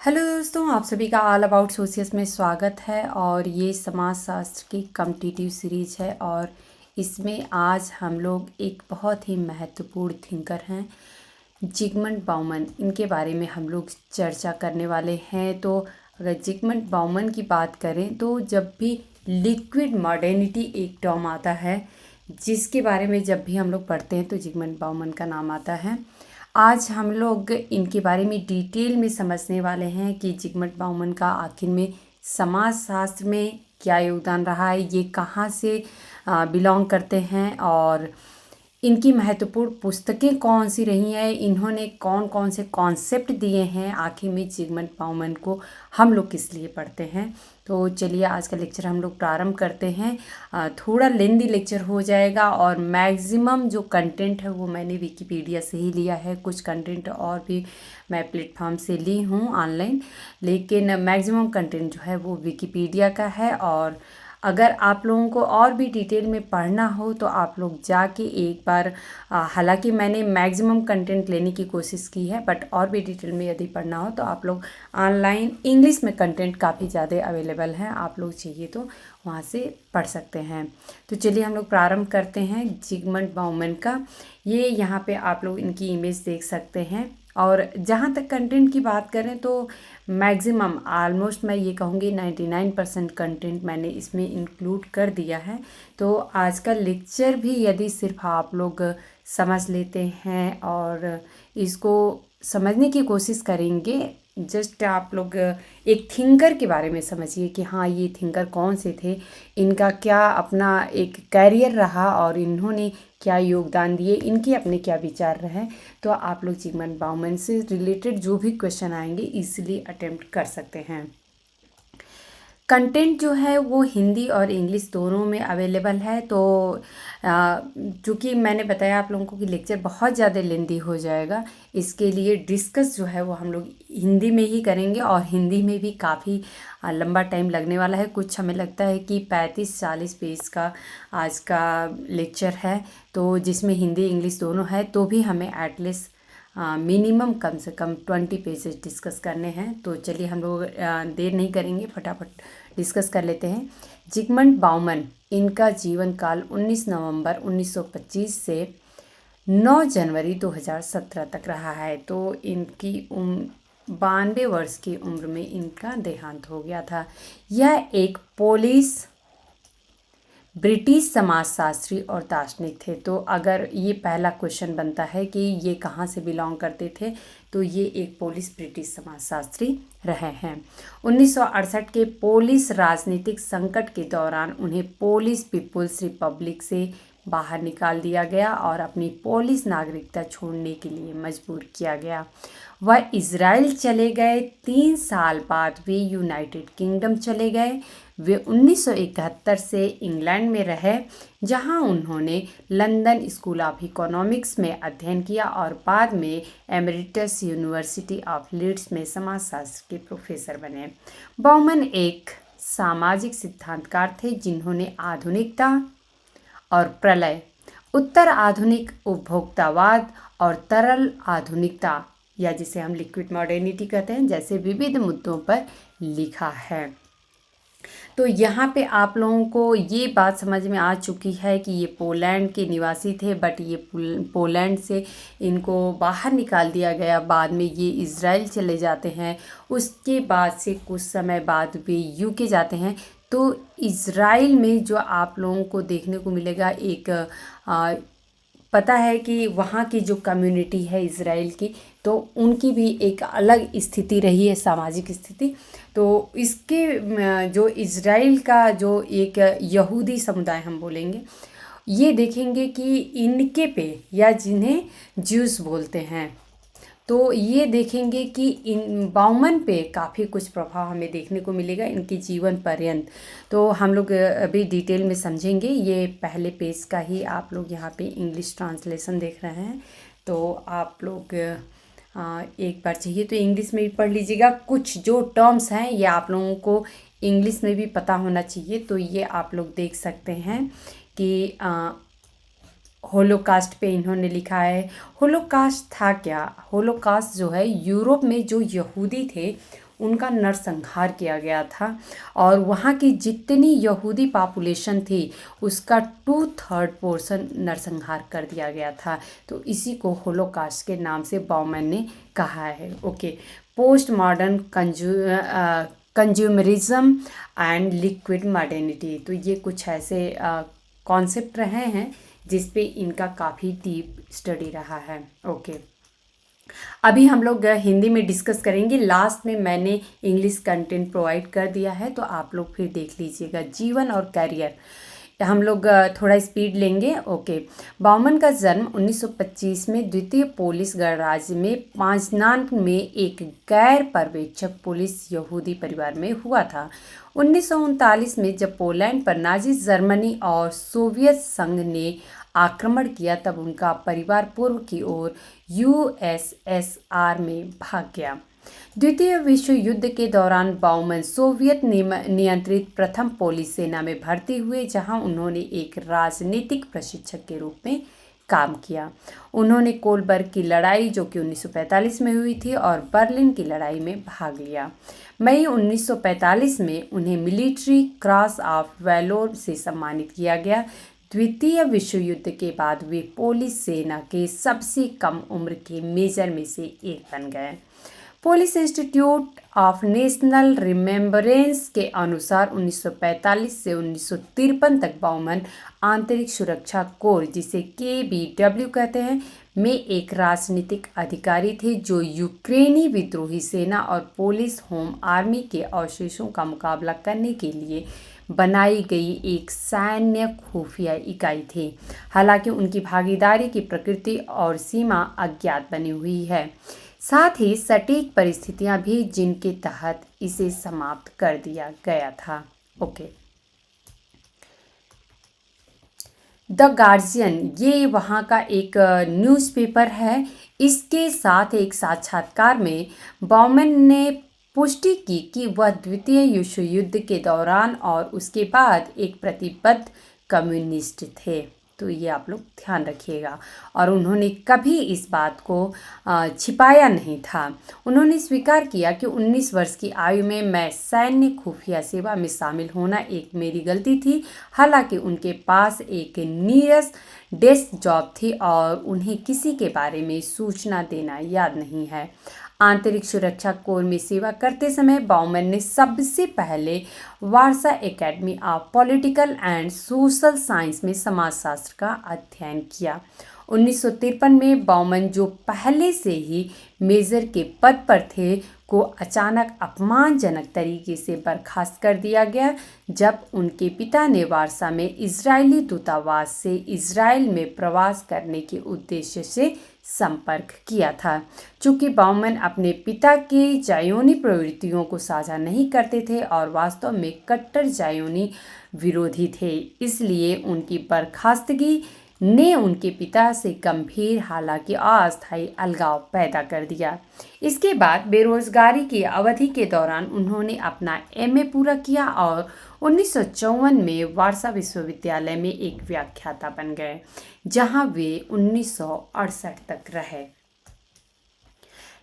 Hello दोस्तों, आप सभी का ऑल अबाउट सोशियस में स्वागत है। और ये समाजशास्त्र की कॉम्पिटिटिव सीरीज है और इसमें आज हम लोग एक बहुत ही महत्वपूर्ण थिंकर हैं जिगमंड बाउमन, इनके बारे में हम लोग चर्चा करने वाले हैं। तो अगर जिगमंड बाउमन की बात करें तो जब भी लिक्विड मॉडर्निटी एक टर्म आता है जिसके बारे में जब भी हम लोग पढ़ते हैं तो जिगमंड बाउमन का नाम आता है। आज हम लोग इनके बारे में डिटेल में समझने वाले हैं कि जिगमंड बाउमन का आखिर में समाजशास्त्र में क्या योगदान रहा है, ये कहाँ से बिलोंग करते हैं और इनकी महत्वपूर्ण पुस्तकें कौन सी रही हैं, इन्होंने कौन कौन से कॉन्सेप्ट दिए हैं, आखिर में जिगमंड बाउमन को हम लोग किस लिए पढ़ते हैं। तो चलिए आज का लेक्चर हम लोग प्रारंभ करते हैं। थोड़ा लेंदी लेक्चर हो जाएगा और मैक्सिमम जो कंटेंट है वो मैंने विकिपीडिया से ही लिया है। कुछ कंटेंट और भी मैं प्लेटफॉर्म से ली हूँ ऑनलाइन, लेकिन मैक्सिमम कंटेंट जो है वो विकिपीडिया का है। और अगर आप लोगों को और भी डिटेल में पढ़ना हो तो आप लोग जाके एक बार हालांकि मैंने मैक्सिमम कंटेंट लेने की कोशिश की है, बट और भी डिटेल में यदि पढ़ना हो तो आप लोग ऑनलाइन इंग्लिश में कंटेंट काफ़ी ज़्यादा अवेलेबल हैं, आप लोग चाहिए तो वहाँ से पढ़ सकते हैं। तो चलिए हम लोग प्रारंभ करते हैं जिगमंड बाउमन का। ये यहाँ पे आप लोग इनकी इमेज देख सकते हैं। और जहाँ तक कंटेंट की बात करें तो मैक्सिमम ऑलमोस्ट मैं ये कहूँगी 99% कंटेंट मैंने इसमें इंक्लूड कर दिया है। तो आज का लेक्चर भी यदि सिर्फ आप लोग समझ लेते हैं और इसको समझने की कोशिश करेंगे, जस्ट आप लोग एक थिंकर के बारे में समझिए कि हाँ ये थिंकर कौन से थे, इनका क्या अपना एक कैरियर रहा और इन्होंने क्या योगदान दिए, इनके अपने क्या विचार रहे, तो आप लोग जिगमंड बाउमन से रिलेटेड जो भी क्वेश्चन आएंगे इजीली अटेम्प्ट कर सकते हैं। कंटेंट जो है वो हिंदी और इंग्लिश दोनों में अवेलेबल है। तो चूँकि मैंने बताया आप लोगों को कि लेक्चर बहुत ज़्यादा लेंदी हो जाएगा, इसके लिए डिस्कस जो है वो हम लोग हिंदी में ही करेंगे और हिंदी में भी काफ़ी लंबा टाइम लगने वाला है। कुछ हमें लगता है कि 35-40 पेज का आज का लेक्चर है, तो जिसमें हिंदी इंग्लिश दोनों है, तो भी हमें एटलीस्ट मिनिमम कम से कम 20 पेजेस डिस्कस करने हैं। तो चलिए हम लोग देर नहीं करेंगे, फटाफट डिस्कस कर लेते हैं। जिगमंड बाउमन, इनका जीवन काल 19 नवंबर 1925 से 9 जनवरी 2017 तक रहा है। तो इनकी 92 वर्ष की उम्र में इनका देहांत हो गया था। यह एक पोलिश ब्रिटिश समाजशास्त्री और दार्शनिक थे। तो अगर ये पहला क्वेश्चन बनता है कि ये कहाँ से बिलोंग करते थे, तो ये एक पोलिश ब्रिटिश समाजशास्त्री रहे हैं। 1968 के पोलिश राजनीतिक संकट के दौरान उन्हें पोलिश पीपुल्स रिपब्लिक से बाहर निकाल दिया गया और अपनी पोलिश नागरिकता छोड़ने के लिए मजबूर किया गया। वह इज़राइल चले गए। 3 साल बाद वे यूनाइटेड किंगडम चले गए। वे 1971 से इंग्लैंड में रहे, जहां उन्होंने लंदन स्कूल ऑफ इकोनॉमिक्स में अध्ययन किया और बाद में एमेरिटस यूनिवर्सिटी ऑफ लीड्स में समाजशास्त्र के प्रोफेसर बने। बाउमन एक सामाजिक सिद्धांतकार थे जिन्होंने आधुनिकता और प्रलय, उत्तर आधुनिक उपभोक्तावाद और तरल आधुनिकता, या जिसे हम लिक्विड मॉडर्निटी कहते हैं, जैसे विविध मुद्दों पर लिखा है। तो यहाँ पे आप लोगों को ये बात समझ में आ चुकी है कि ये पोलैंड के निवासी थे, बट ये पोलैंड से इनको बाहर निकाल दिया गया। बाद में ये इज़राइल चले जाते हैं, उसके बाद से कुछ समय बाद वे यूके जाते हैं। तो इज़राइल में जो आप लोगों को देखने को मिलेगा एक पता है कि वहाँ की जो कम्युनिटी है इज़राइल की, तो उनकी भी एक अलग स्थिति रही है, सामाजिक स्थिति। तो इसके जो इज़राइल का जो एक यहूदी समुदाय हम बोलेंगे, ये देखेंगे कि इनके पे, या जिन्हें ज्यूस बोलते हैं, तो ये देखेंगे कि इन बाउमन पे काफ़ी कुछ प्रभाव हमें देखने को मिलेगा इनके जीवन पर्यंत। तो हम लोग अभी डिटेल में समझेंगे। ये पहले पेज का ही आप लोग यहाँ पे इंग्लिश ट्रांसलेशन देख रहे हैं, तो आप लोग एक बार चाहिए तो इंग्लिश में भी पढ़ लीजिएगा। कुछ जो टर्म्स हैं ये आप लोगों को इंग्लिश में भी पता होना चाहिए, तो ये आप लोग देख सकते हैं कि होलोकास्ट पे इन्होंने लिखा है। होलोकास्ट था क्या? होलोकास्ट जो है, यूरोप में जो यहूदी थे उनका नरसंहार किया गया था, और वहाँ की जितनी यहूदी पॉपुलेशन थी उसका 2/3 पोर्शन नरसंहार कर दिया गया था। तो इसी को होलोकास्ट के नाम से बाउमैन ने कहा है। Okay, post modern consumerism and liquid modernity, तो ये कुछ ऐसे कॉन्सेप्ट रहे हैं जिस पे इनका काफ़ी डीप स्टडी रहा है। ओके, अभी हम लोग हिंदी में डिस्कस करेंगे। लास्ट में मैंने इंग्लिश कंटेंट प्रोवाइड कर दिया है, तो आप लोग फिर देख लीजिएगा। जीवन और करियर, हम लोग थोड़ा स्पीड लेंगे। ओके, बाउमन का जन्म 1925 में द्वितीय पोलिश गणराज्य में पाजनान में एक गैर पर्यवेक्षक पोलिश यहूदी परिवार में हुआ था। 1939 में जब पोलैंड पर नाजी जर्मनी और सोवियत संघ ने आक्रमण किया, तब उनका परिवार पूर्व की ओर यूएसएसआर में भाग गया। द्वितीय विश्व युद्ध के दौरान बाउमन सोवियत नियंत्रित प्रथम पोलिश सेना में भर्ती हुए, जहां उन्होंने एक राजनीतिक प्रशिक्षक के रूप में काम किया। उन्होंने कोलबर्ग की लड़ाई, जो कि 1945 में हुई थी, और बर्लिन की लड़ाई में भाग लिया। मई 1945 में उन्हें मिलिट्री क्रॉस ऑफ वैलोर से सम्मानित किया गया। द्वितीय विश्व युद्ध के बाद वे पोलिश सेना के सबसे कम उम्र के मेजर में से एक बन गए। Polish institute of national remembrance के अनुसार 1945 से 1953 तक बाउमन आंतरिक सुरक्षा कोर, जिसे KBW कहते हैं, में एक राजनीतिक अधिकारी थे, जो यूक्रेनी विद्रोही सेना और पोलिश होम आर्मी के अवशेषों का मुकाबला करने के लिए बनाई गई एक सैन्य खुफिया इकाई थी। हालांकि उनकी भागीदारी की प्रकृति और सीमा अज्ञात बनी हुई है, साथ ही सटीक परिस्थितियां भी जिनके तहत इसे समाप्त कर दिया गया था। ओके, द गार्जियन, ये वहाँ का एक न्यूज़पेपर है। इसके साथ एक साक्षात्कार में बाउमन ने पुष्टि की कि वह द्वितीय विश्व युद्ध के दौरान और उसके बाद एक प्रतिबद्ध कम्युनिस्ट थे। तो ये आप लोग ध्यान रखिएगा। और उन्होंने कभी इस बात को छिपाया नहीं था। उन्होंने स्वीकार किया कि 19 वर्ष की आयु में मैं सैन्य खुफिया सेवा में शामिल होना एक मेरी गलती थी। हालांकि उनके पास एक नीरस डेस्क जॉब थी और उन्हें किसी के बारे में सूचना देना याद नहीं है। आंतरिक सुरक्षा कोर में सेवा करते समय बाउमन ने सबसे पहले Warsaw academy of political and social science में समाजशास्त्र का अध्ययन किया। 1953 में बाउमन, जो पहले से ही मेजर के पद पर थे, को अचानक अपमानजनक तरीके से बर्खास्त कर दिया गया, जब उनके पिता ने वारसा में इजरायली दूतावास से इजराइल में प्रवास करने के उद्देश्य से संपर्क किया था। चूंकि बाउमन अपने पिता के जायोनी प्रवृत्तियों को साझा नहीं करते थे और वास्तव में कट्टर जायोनी विरोधी थे, इसलिए उनकी बर्खास्तगी ने उनके पिता से गंभीर, हालांकि अस्थायी अलगाव पैदा कर दिया। इसके बाद बेरोजगारी की अवधि के दौरान उन्होंने अपना MA पूरा किया और 1954 में वारसा विश्वविद्यालय में एक व्याख्याता बन गए, जहां वे 1968 तक रहे।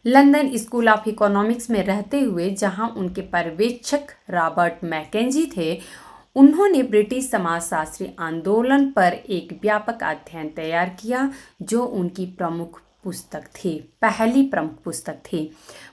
लंदन स्कूल ऑफ इकोनॉमिक्स में रहते हुए, जहां उनके पर्यवेक्षक रॉबर्ट मैकेंजी थे, उन्होंने ब्रिटिश समाजशास्त्री आंदोलन पर एक व्यापक अध्ययन तैयार किया, जो उनकी प्रमुख पुस्तक थी, पहली प्रमुख पुस्तक थी।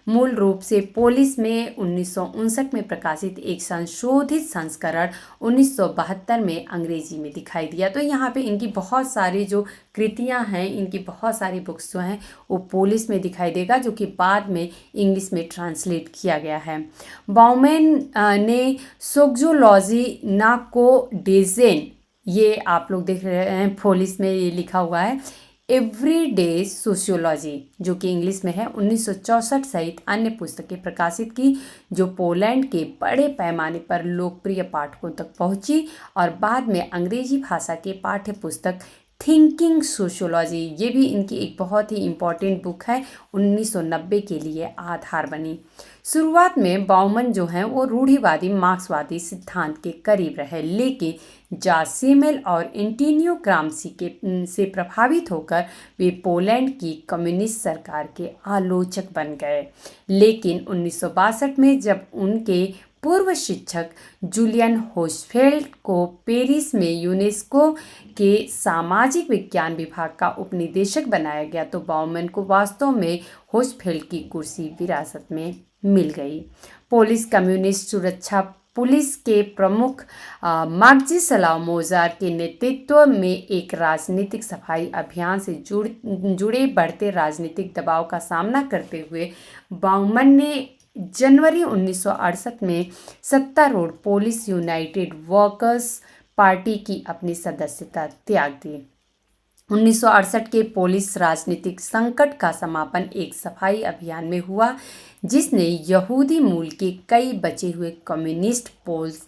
मूल रूप से पोलिश में 1959 में प्रकाशित एक संशोधित संस्करण 1972 में अंग्रेजी में दिखाई दिया। तो यहाँ पे इनकी बहुत सारी जो कृतियाँ हैं, इनकी बहुत सारी बुक्स जो हैं वो पोलिश में दिखाई देगा, जो कि बाद में इंग्लिश में ट्रांसलेट किया गया है। बाउमन ने सोक्जोलॉजी नाकोडेजेन, ये आप लोग देख रहे हैं पोलिश में ये लिखा हुआ है, एवरीडे सोशियोलॉजी, जो कि इंग्लिश में है, 1964 सहित अन्य पुस्तकें प्रकाशित की, जो पोलैंड के बड़े पैमाने पर लोकप्रिय पाठकों तक पहुंची, और बाद में अंग्रेजी भाषा के पाठ्य पुस्तक थिंकिंग सोशियोलॉजी, ये भी इनकी एक बहुत ही इम्पॉर्टेंट बुक है, 1990 के लिए आधार बनी। शुरुआत में बाउमन जो हैं वो रूढ़िवादी मार्क्सवादी सिद्धांत के करीब रहे, लेकिन जासिमेल और एंटोनियो ग्राम्सी से प्रभावित होकर वे पोलैंड की कम्युनिस्ट सरकार के आलोचक बन गए। लेकिन 1962 में जब उनके पूर्व शिक्षक जूलियन होचफेल्ड को पेरिस में यूनेस्को के सामाजिक विज्ञान विभाग का उपनिदेशक बनाया गया तो बाउमन को वास्तव में होचफेल्ड की कुर्सी विरासत में मिल गई। पोलिश कम्युनिस्ट सुरक्षा पुलिस के प्रमुख माग्जिस्लाव मोजार के नेतृत्व में एक राजनीतिक सफाई अभियान से जुड़े बढ़ते राजनीतिक दबाव का सामना करते हुए बाउमन ने जनवरी 1968 में सत्तारूढ़ पोलिश यूनाइटेड वर्कर्स पार्टी की अपनी सदस्यता त्याग दी। 1968 के पोलिश राजनीतिक संकट का समापन एक सफाई अभियान में हुआ जिसने यहूदी मूल के कई बचे हुए कम्युनिस्ट पोल्स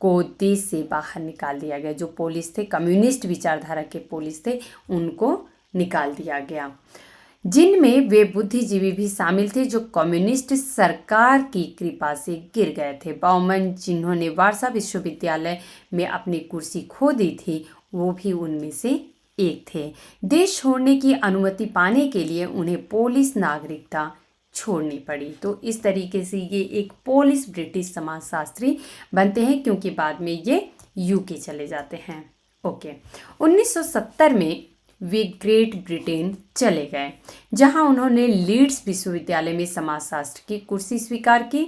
को देश से बाहर निकाल दिया गया। जो पोलिस थे, कम्युनिस्ट विचारधारा के पोलिस थे, उनको निकाल दिया गया, जिनमें वे बुद्धिजीवी भी शामिल थे जो कम्युनिस्ट सरकार की कृपा से गिर गए थे। बाउमन, जिन्होंने वार्सा विश्वविद्यालय में अपनी कुर्सी खो दी थी, वो भी उनमें से एक थे। देश छोड़ने की अनुमति पाने के लिए उन्हें पोलिश नागरिकता छोड़नी पड़ी। तो इस तरीके से ये एक पोलिश ब्रिटिश समाजशास्त्री बनते हैं, क्योंकि बाद में ये यूके चले जाते हैं। ओके, 1970 में वे ग्रेट ब्रिटेन चले गए, जहां उन्होंने लीड्स विश्वविद्यालय में समाजशास्त्र की कुर्सी स्वीकार की।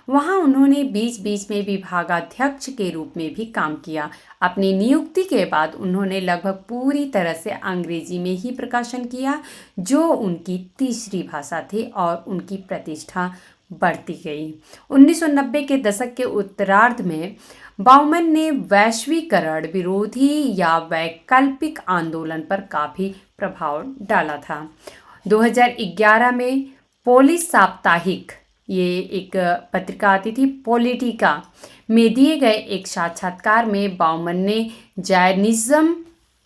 वहां उन्होंने बीच बीच में विभागाध्यक्ष के रूप में भी काम किया। अपनी नियुक्ति के बाद उन्होंने लगभग पूरी तरह से अंग्रेजी में ही प्रकाशन किया, जो उनकी तीसरी भाषा थी, और उनकी प्रतिष्ठा बढ़ती गई। 1990 के दशक के उत्तरार्ध में बाउमन ने वैश्वीकरण विरोधी या वैकल्पिक आंदोलन पर काफ़ी प्रभाव डाला था। 2011 में पोलिश साप्ताहिक, ये एक पत्रिका आती थी, पॉलिटिका में दिए गए एक साक्षात्कार में बाउमन ने जायनिज्म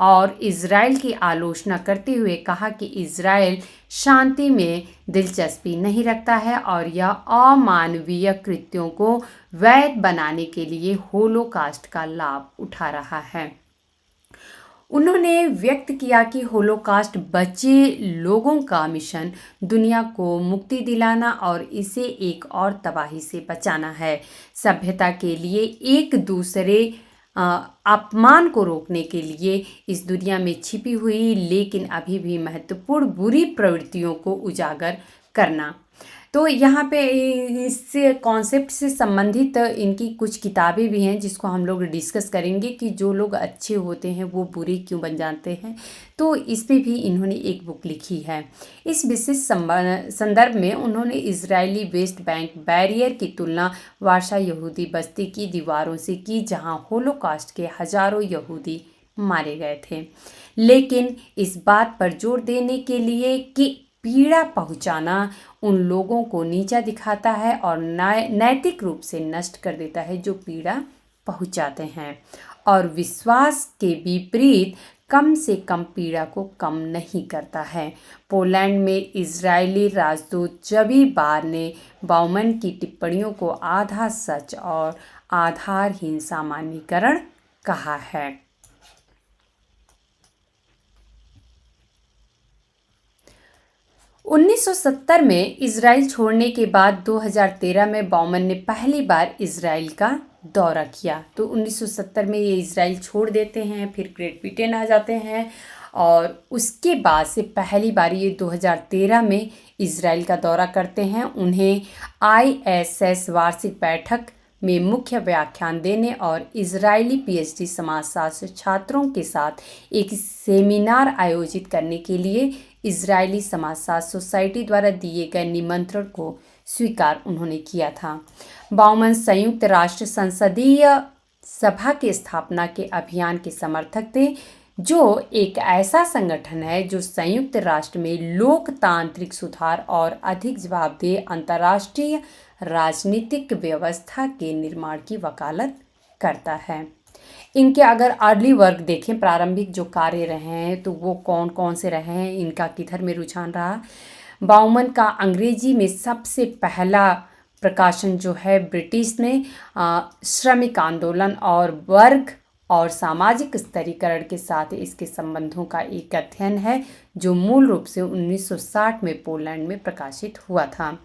और इज़राइल की आलोचना करते हुए कहा कि इज़राइल शांति में दिलचस्पी नहीं रखता है और यह अमानवीय कृत्यों को वैध बनाने के लिए होलोकास्ट का लाभ उठा रहा है। उन्होंने व्यक्त किया कि होलोकास्ट बचे लोगों का मिशन दुनिया को मुक्ति दिलाना और इसे एक और तबाही से बचाना है। सभ्यता के लिए एक दूसरे अपमान को रोकने के लिए इस दुनिया में छिपी हुई लेकिन अभी भी महत्वपूर्ण बुरी प्रवृत्तियों को उजागर करना। तो यहाँ पे इस कॉन्सेप्ट से संबंधित इनकी कुछ किताबें भी हैं जिसको हम लोग डिस्कस करेंगे कि जो लोग अच्छे होते हैं वो बुरे क्यों बन जाते हैं। तो इस पे भी इन्होंने एक बुक लिखी है। इस विशेष संदर्भ में उन्होंने इजरायली वेस्ट बैंक बैरियर की तुलना वार्सा यहूदी बस्ती की दीवारों से की, जहां होलोकास्ट के हजारों यहूदी मारे गए थे, लेकिन इस बात पर जोर देने के लिए कि पीड़ा पहुंचाना उन लोगों को नीचा दिखाता है और नैतिक रूप से नष्ट कर देता है जो पीड़ा पहुंचाते हैं, और विश्वास के विपरीत कम से कम पीड़ा को कम नहीं करता है। पोलैंड में इजरायली राजदूत जबी बार ने बाउमन की टिप्पणियों को आधा सच और आधारहीन सामान्यीकरण कहा है। 1970 में इजराइल छोड़ने के बाद 2013 में बाउमन ने पहली बार इजराइल का दौरा किया। तो 1970 में ये इजराइल छोड़ देते हैं, फिर ग्रेट ब्रिटेन आ जाते हैं, और उसके बाद से पहली बार ये 2013 में इजराइल का दौरा करते हैं। उन्हें ISS वार्षिक बैठक में मुख्य व्याख्यान देने और इजरायली PhD समाजशास्त्र छात्रों के साथ एक सेमिनार आयोजित करने के लिए इजरायली समाजशास्त्र सोसाइटी द्वारा दिए गए निमंत्रण को स्वीकार उन्होंने किया था। बाउमन संयुक्त राष्ट्र संसदीय सभा के स्थापना के अभियान के समर्थक थे, जो एक ऐसा संगठन है जो संयुक्त राष्ट्र में लोकतांत्रिक सुधार और अधिक जवाबदेह अंतर्राष्ट्रीय राजनीतिक व्यवस्था के निर्माण की वकालत करता है। इनके अगर अर्ली वर्क देखें, प्रारंभिक जो कार्य रहे हैं, तो वो कौन कौन से रहे हैं, इनका किधर में रुझान रहा। बाउमन का अंग्रेजी में सबसे पहला प्रकाशन जो है ब्रिटिश ने श्रमिक आंदोलन और वर्ग और सामाजिक स्तरीकरण के साथ इसके संबंधों का एक अध्ययन है, जो मूल रूप से 1960 में पोलैंड में प्रकाशित हुआ था।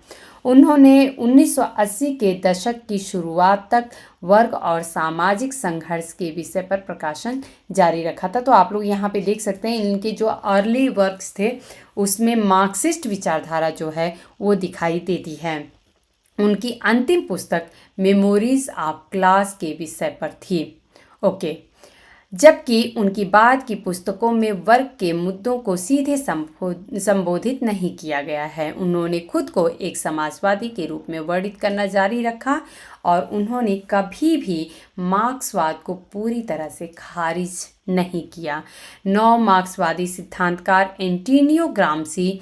उन्होंने 1980 के दशक की शुरुआत तक वर्ग और सामाजिक संघर्ष के विषय पर प्रकाशन जारी रखा था। तो आप लोग यहाँ पे देख सकते हैं इनके जो अर्ली वर्क्स थे उसमें मार्क्सिस्ट विचारधारा जो है वो दिखाई देती है। उनकी अंतिम पुस्तक मेमोरीज ऑफ क्लास के विषय पर थी। ओके, जबकि उनकी बाद की पुस्तकों में वर्ग के मुद्दों को सीधे संबोधित नहीं किया गया है। उन्होंने खुद को एक समाजवादी के रूप में वर्णित करना जारी रखा और उन्होंने कभी भी मार्क्सवाद को पूरी तरह से खारिज नहीं किया। नौ मार्क्सवादी सिद्धांतकार एंटोनियो ग्राम्सी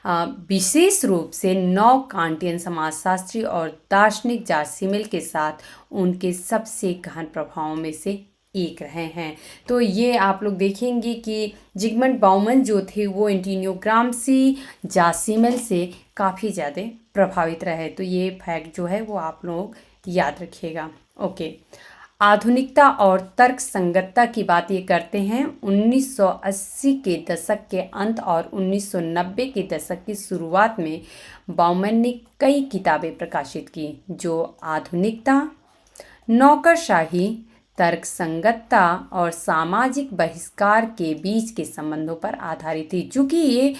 विशेष रूप से नौ कांटियन समाजशास्त्री और दार्शनिक जॉर्ज सिमेल के साथ उनके सबसे गहन प्रभावों में से एक रहे हैं। तो ये आप लोग देखेंगे कि जिगमंड बाउमन जो थे वो एंटोनियो ग्राम्सी, जॉर्ज सिमेल से काफ़ी ज़्यादा प्रभावित रहे। तो ये फैक्ट जो है वो आप लोग याद रखिएगा। ओके, आधुनिकता और तर्क संगतता की बात ये करते हैं। 1980 के दशक के अंत और 1990 के दशक की शुरुआत में बाउमन ने कई किताबें प्रकाशित की जो आधुनिकता, नौकरशाही, तर्क संगतता और सामाजिक बहिष्कार के बीच के संबंधों पर आधारित थी। चूँकि ये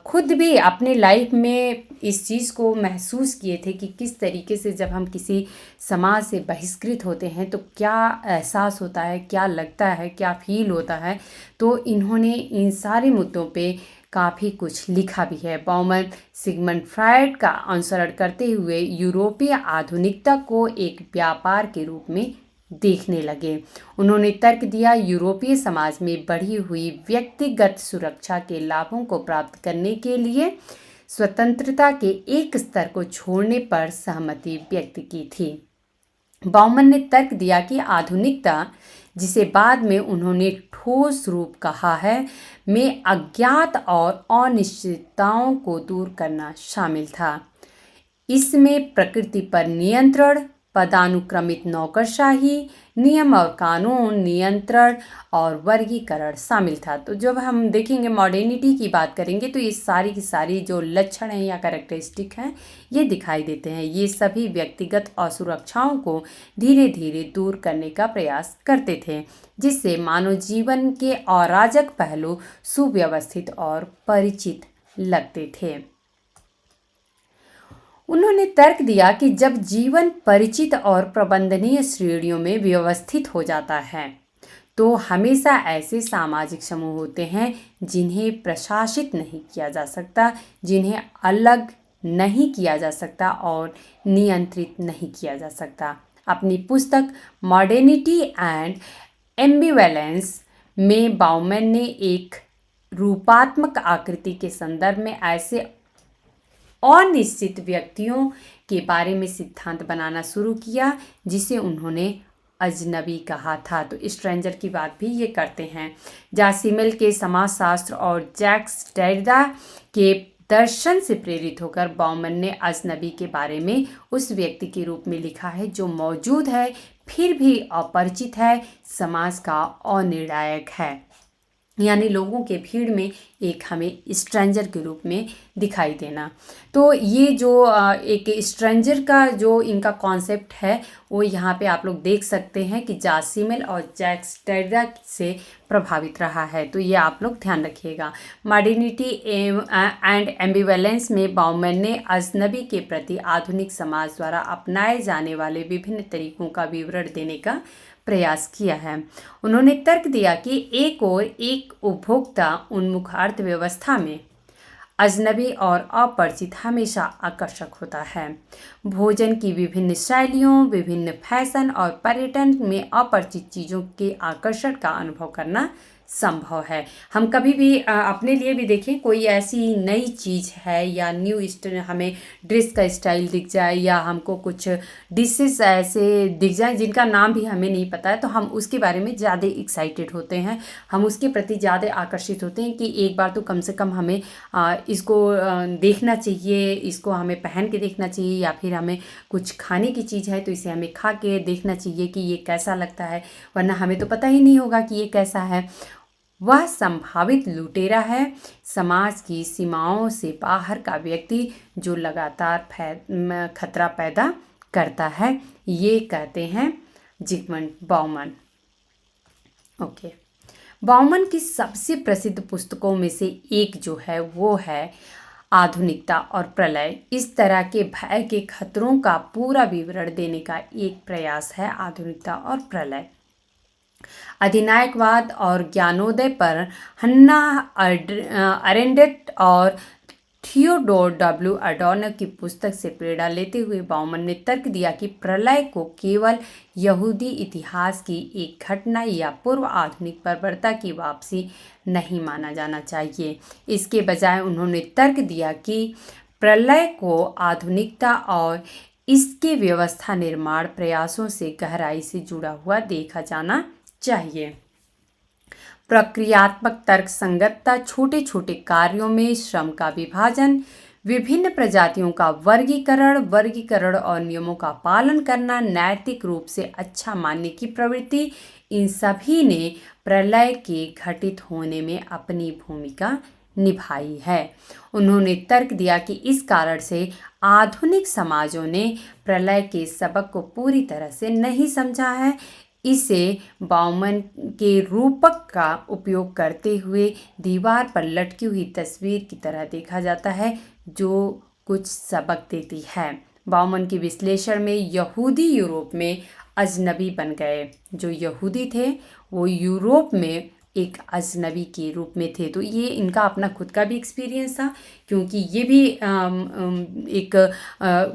खुद भी अपने लाइफ में इस चीज़ को महसूस किए थे कि किस तरीके से जब हम किसी समाज से बहिष्कृत होते हैं तो क्या एहसास होता है, क्या लगता है, क्या फील होता है। तो इन्होंने इन सारे मुद्दों पे काफ़ी कुछ लिखा भी है। बाउमन सिगमंड फ्रायड का अनुसरण करते हुए यूरोपीय आधुनिकता को एक व्यापार के रूप में देखने लगे। उन्होंने तर्क दिया यूरोपीय समाज में बढ़ी हुई व्यक्तिगत सुरक्षा के लाभों को प्राप्त करने के लिए स्वतंत्रता के एक स्तर को छोड़ने पर सहमति व्यक्त की थी। बाउमन ने तर्क दिया कि आधुनिकता, जिसे बाद में उन्होंने ठोस रूप कहा है, में अज्ञात और अनिश्चितताओं को दूर करना शामिल था। इसमें प्रकृति पर नियंत्रण, पदानुक्रमित नौकरशाही, नियम और कानून, नियंत्रण और वर्गीकरण शामिल था। तो जब हम देखेंगे मॉडर्निटी की बात करेंगे तो ये सारी की सारी जो लक्षण हैं या कैरेक्टरिस्टिक हैं ये दिखाई देते हैं। ये सभी व्यक्तिगत असुरक्षाओं को धीरे धीरे दूर करने का प्रयास करते थे, जिससे मानव जीवन के अराजक पहलू सुव्यवस्थित और परिचित लगते थे। उन्होंने तर्क दिया कि जब जीवन परिचित और प्रबंधनीय श्रेणियों में व्यवस्थित हो जाता है तो हमेशा ऐसे सामाजिक समूह होते हैं जिन्हें प्रशासित नहीं किया जा सकता, जिन्हें अलग नहीं किया जा सकता और नियंत्रित नहीं किया जा सकता। अपनी पुस्तक मॉडर्निटी एंड एम्बिवेलेंस में बाउमन ने एक रूपात्मक आकृति के संदर्भ में ऐसे अनिश्चित व्यक्तियों के बारे में सिद्धांत बनाना शुरू किया जिसे उन्होंने अजनबी कहा था। तो स्ट्रेंजर की बात भी ये करते हैं। जॉर्ज सिमेल के समाजशास्त्र और जैक्स डेरिडा के दर्शन से प्रेरित होकर बाउमन ने अजनबी के बारे में उस व्यक्ति के रूप में लिखा है जो मौजूद है फिर भी अपरिचित है, समाज का अनिर्णायक है, यानी लोगों के भीड़ में एक हमें स्ट्रेंजर के रूप में दिखाई देना। तो ये जो एक स्ट्रेंजर का जो इनका कॉन्सेप्ट है वो यहाँ पे आप लोग देख सकते हैं कि जॉर्ज सिमेल और जैक्स डेरिडा से प्रभावित रहा है। तो ये आप लोग ध्यान रखिएगा। मॉडर्निटी एंड एम्बिवेलेंस में बाउमन ने अजनबी के प्रति आधुनिक समाज द्वारा अपनाए जाने वाले विभिन्न तरीकों का विवरण देने का प्रयास किया है। उन्होंने तर्क दिया कि एक और एक उपभोक्ता उन्मुख अर्थव्यवस्था में अजनबी और अपरिचित हमेशा आकर्षक होता है। भोजन की विभिन्न शैलियों, विभिन्न फैशन और पर्यटन में अपरिचित चीज़ों के आकर्षण का अनुभव करना संभव है। हम कभी भी अपने लिए भी देखें, कोई ऐसी नई चीज़ है या हमें ड्रेस का स्टाइल दिख जाए या हमको कुछ डिशेस ऐसे दिख जाए जिनका नाम भी हमें नहीं पता है, तो हम उसके बारे में ज़्यादा एक्साइटेड होते हैं, हम उसके प्रति ज़्यादा आकर्षित होते हैं कि एक बार तो कम से कम हमें इसको देखना चाहिए, इसको हमें पहन के देखना चाहिए, या फिर हमें कुछ खाने की चीज़ है तो इसे हमें खा के देखना चाहिए कि ये कैसा लगता है, वरना हमें तो पता ही नहीं होगा कि ये कैसा है। वह संभावित लुटेरा है, समाज की सीमाओं से बाहर का व्यक्ति जो लगातार खतरा पैदा करता है। ये कहते हैं जिगमंड बाउमन। ओके, बाउमन की सबसे प्रसिद्ध पुस्तकों में से एक जो है वो है आधुनिकता और प्रलय। इस तरह के भय के खतरों का पूरा विवरण देने का एक प्रयास है आधुनिकता और प्रलय। अधिनायकवाद और ज्ञानोदय पर हन्ना अरेंडेट और थियोडोर डब्ल्यू अडॉर्नो की पुस्तक से प्रेरणा लेते हुए बाउमन ने तर्क दिया कि प्रलय को केवल यहूदी इतिहास की एक घटना या पूर्व आधुनिक बर्बरता की वापसी नहीं माना जाना चाहिए। इसके बजाय उन्होंने तर्क दिया कि प्रलय को आधुनिकता और इसके व्यवस्था निर्माण प्रयासों से गहराई से जुड़ा हुआ देखा जाना चाहिए। प्रक्रियात्मक तर्क संगतता, छोटे छोटे कार्यों में श्रम का विभाजन, विभिन्न प्रजातियों का वर्गीकरण और नियमों का पालन करना, नैतिक रूप से अच्छा मानने की प्रवृत्ति, इन सभी ने प्रलय के घटित होने में अपनी भूमिका निभाई है। उन्होंने तर्क दिया कि इस कारण से आधुनिक समाजों ने प्रलय के सबक को पूरी तरह से नहीं समझा है। इसे बाउमन के रूपक का उपयोग करते हुए दीवार पर लटकी हुई तस्वीर की तरह देखा जाता है जो कुछ सबक देती है। बाउमन के विश्लेषण में यहूदी यूरोप में अजनबी बन गए। जो यहूदी थे वो यूरोप में एक अजनबी के रूप में थे। तो ये इनका अपना खुद का भी एक्सपीरियंस था, क्योंकि ये भी एक